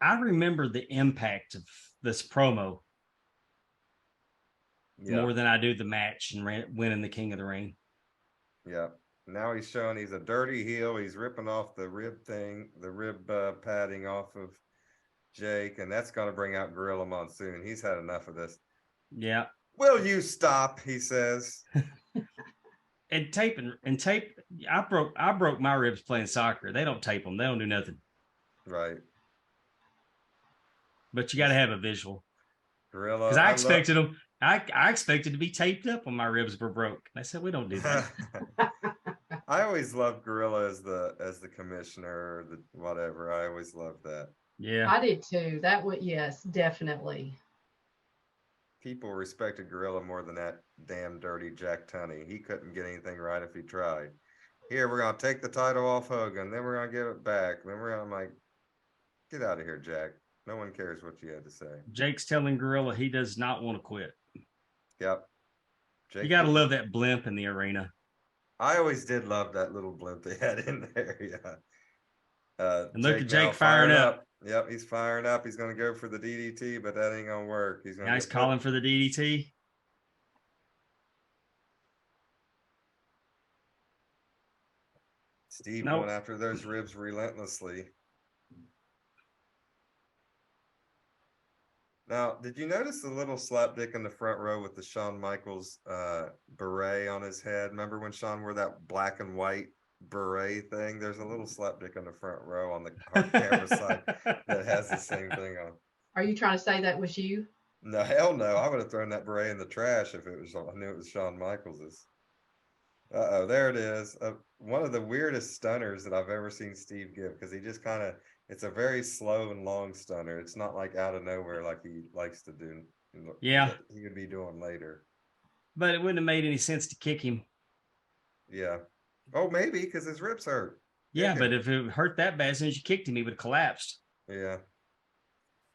I remember the impact of this promo more than I do the match and winning the King of the Ring. Yeah. Now he's showing he's a dirty heel. He's ripping off the rib thing, the rib padding off of Jake, and that's going to bring out Gorilla Monsoon. He's had enough of this. Yeah. Will you stop? He says. And tape. I broke my ribs playing soccer. They don't tape them. They don't do nothing. Right. But you got to have a visual. Gorilla. Because I expected them. I expected to be taped up when my ribs were broke. They said we don't do that. I always loved Gorilla as the commissioner or the whatever. I always loved that. Yeah. I did too. That would, yes, definitely. People respected Gorilla more than that damn dirty Jack Tunney. He couldn't get anything right if he tried. Here, we're gonna take the title off Hogan, then we're gonna give it back. Then I'm like, get out of here, Jack. No one cares what you had to say. Jake's telling Gorilla he does not want to quit. Yep. Jake, You got to love that blimp in the arena. I always did love that little blimp they had in there. Yeah. And look at Jake firing up. Yep, he's firing up. He's going to go for the DDT, but that ain't going to work. He's going. Nice calling for the DDT. Steve going after those ribs relentlessly. Now, did you notice the little slapdick in the front row with the Shawn Michaels beret on his head? Remember when Shawn wore that black and white beret thing? There's a little slapdick in the front row on the camera side that has the same thing on. Are you trying to say that was you? No, hell no. I would have thrown that beret in the trash if it was. I knew it was Shawn Michaels's. Uh-oh, there it is. One of the weirdest stunners that I've ever seen Steve give, because he just kind of, it's a very slow and long stunner. It's not like out of nowhere like he likes to do. Yeah. He could be doing later. But it wouldn't have made any sense to kick him. Yeah. Oh, maybe, because his ribs hurt. Yeah, but if it hurt that bad, as soon as you kicked him, he would have collapsed. Yeah.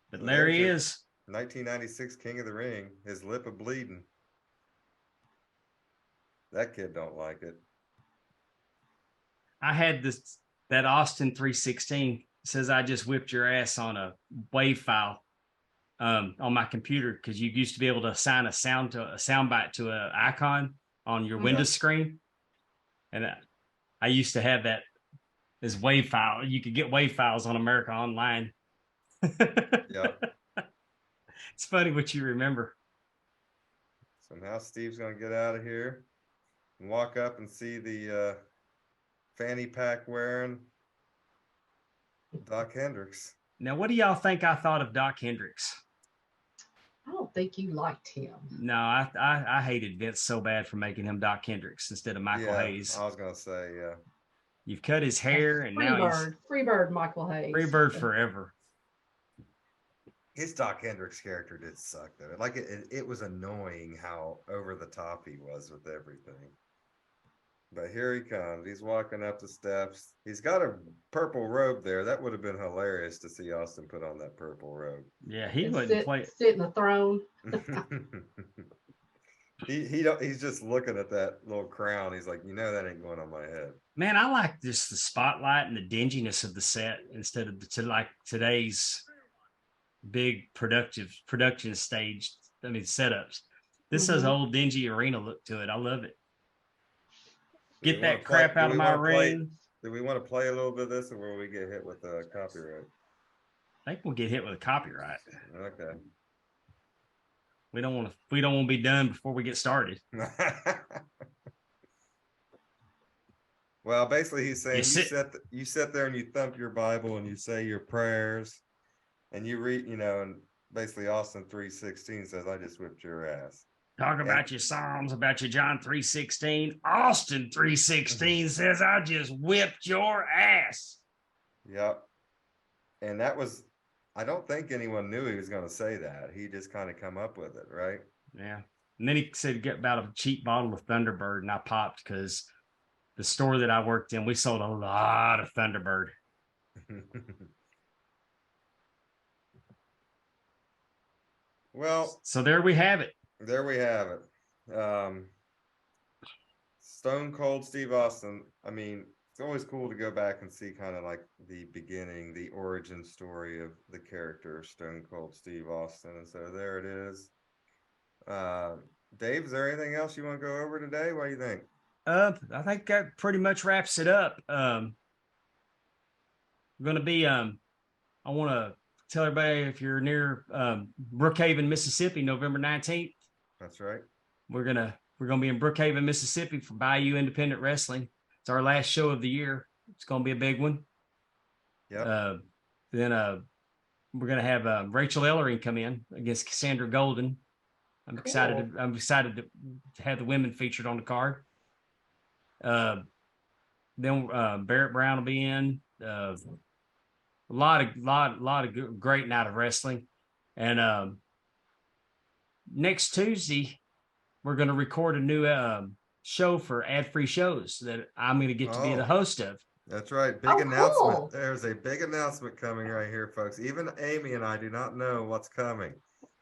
But there he is. 1996 King of the Ring. His lip a bleeding. That kid don't like it. I had that Austin 316 says I just whipped your ass on a WAV file on my computer, because you used to be able to assign a sound bite to an icon on your Windows screen, and I used to have that as WAV file. You could get WAV files on America Online. Yeah. It's funny what you remember. So now Steve's gonna get out of here and walk up and see the fanny pack wearing Doc Hendricks. Now, what do y'all think I thought of Doc Hendricks? I don't think you liked him. No, I hated Vince so bad for making him Doc Hendricks instead of Michael Hayes. I was gonna say, yeah. You've cut his hair, and now he's Freebird Michael Hayes. Freebird forever. His Doc Hendricks character did suck though. Like it was annoying how over the top he was with everything. But here he comes. He's walking up the steps. He's got a purple robe there. That would have been hilarious to see Austin put on that purple robe. Yeah, he wouldn't play. Sit in the throne. He's just looking at that little crown. He's like, that ain't going on my head. Man, I like just the spotlight and the dinginess of the set instead of like today's big production stage. I mean, setups. This has an old dingy arena look to it. I love it. Get that crap out of my ring. Do we want to play a little bit of this, or will we get hit with copyright? I think we'll get hit with a copyright. Okay. We don't want to be done before we get started. Well, basically he's saying you sit there and you thump your Bible and you say your prayers and you read, and basically Austin 3:16 says, I just whipped your ass. Talk about your Psalms, about your John 3:16. Austin 3:16 says, I just whipped your ass. Yep. And that was, I don't think anyone knew he was going to say that. He just kind of come up with it, right? Yeah. And then he said, get about a cheap bottle of Thunderbird, and I popped because the store that I worked in, we sold a lot of Thunderbird. Well, so there we have it. There we have it. Stone Cold Steve Austin. I mean, it's always cool to go back and see kind of like the beginning, the origin story of the character Stone Cold Steve Austin. And so there it is. Dave, is there anything else you want to go over today? What do you think? I think that pretty much wraps it up. We're going to be, I want to tell everybody if you're near Brookhaven, Mississippi, November 19th, That's right. we're going to be in Brookhaven, Mississippi for Bayou Independent Wrestling. It's our last show of the year. It's going to be a big one. Yeah. Then we're going to have Rachel Ellering come in against Cassandra Golden. I'm excited. I'm excited to have the women featured on the card. Then Barrett Brown will be in. A lot of great night of wrestling. And next Tuesday, we're going to record a new show for ad-free shows that I'm going to get to be the host of. That's right. Big announcement. Cool. There's a big announcement coming right here, folks. Even Amy and I do not know what's coming.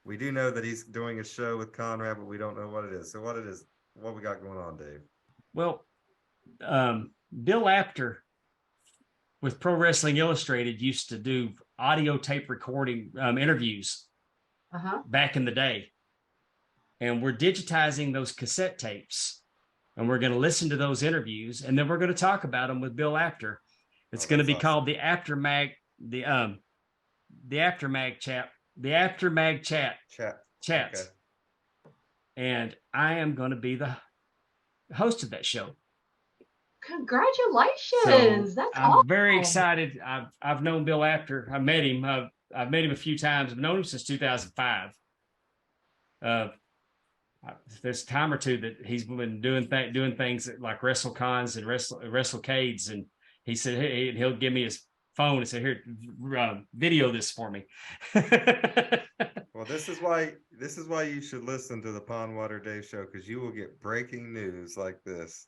We do know that he's doing a show with Conrad, but we don't know what it is. So what we got going on, Dave? Well, Bill Apter with Pro Wrestling Illustrated used to do audio tape recording interviews back in the day. And we're digitizing those cassette tapes, and we're going to listen to those interviews, and then we're going to talk about them with Bill Apter. It's going to be called the Aftermag, the Aftermag chat. The Aftermag chats. Okay. And I am going to be the host of that show. Congratulations. That's I'm awesome. very excited. I've known Bill Apter. I've met him. I've met him a few times. I've known him since 2005. There's a time or two that he's been doing things like WrestleCons and WrestleCades, and he said, hey, he'll give me his phone and say, here, video this for me. Well, this is why you should listen to the Pondwater Dave Show, because you will get breaking news like this.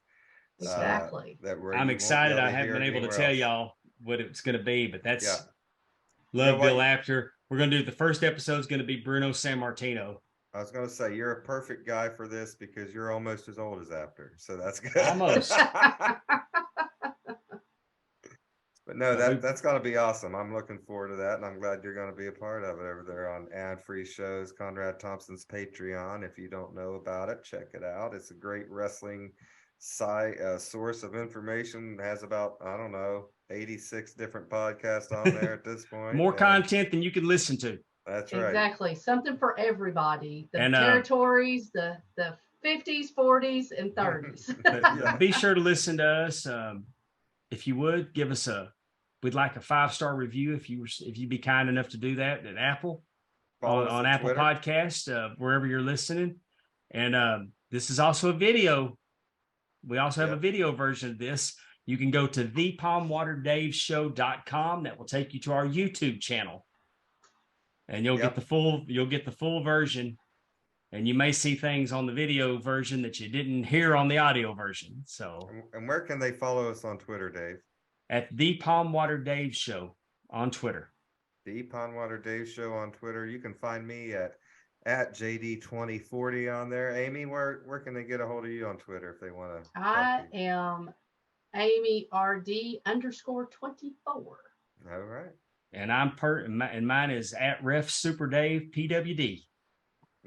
Exactly. I'm excited. I haven't been able to tell y'all what it's going to be, but that's love Bill Apter. We're going to do the first episode is going to be Bruno Sammartino. I was going to say, you're a perfect guy for this because you're almost as old as Apter. So that's good. Almost. But no, that's going to be awesome. I'm looking forward to that. And I'm glad you're going to be a part of it over there on ad-free shows, Conrad Thompson's Patreon. If you don't know about it, check it out. It's a great wrestling source of information. It has about, 86 different podcasts on there at this point. More content than you could listen to. That's right. Exactly. Something for everybody. The territories, the 50s, 40s, and 30s. Be sure to listen to us. If you would give us we'd like a 5-star review if you'd be kind enough to do that at Apple on Apple Twitter. Podcast, wherever you're listening. And this is also a video. We also have a video version of this. You can go to thepalmwaterdaveshow.com. That will take you to our YouTube channel. And you'll get the full version, and you may see things on the video version that you didn't hear on the audio version. So, and where can they follow us on Twitter, Dave? At the Pondwater Dave Show on Twitter. The Pondwater Dave Show on Twitter. You can find me at JD2040 on there. Amy, where can they get a hold of you on Twitter if they want to? I am Amy RD _24. All right. And and mine is at Ref Super Dave PWD.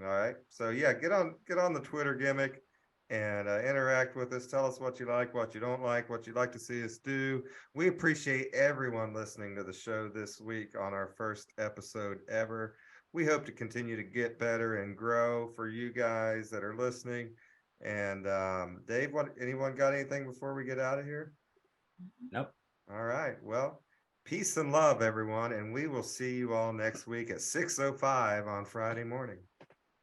All right. So get on the Twitter gimmick and interact with us. Tell us what you like, what you don't like, what you'd like to see us do. We appreciate everyone listening to the show this week on our first episode ever. We hope to continue to get better and grow for you guys that are listening. And Dave, anyone got anything before we get out of here? Nope. All right. Well, peace and love, everyone, and we will see you all next week at 6:05 on Friday morning.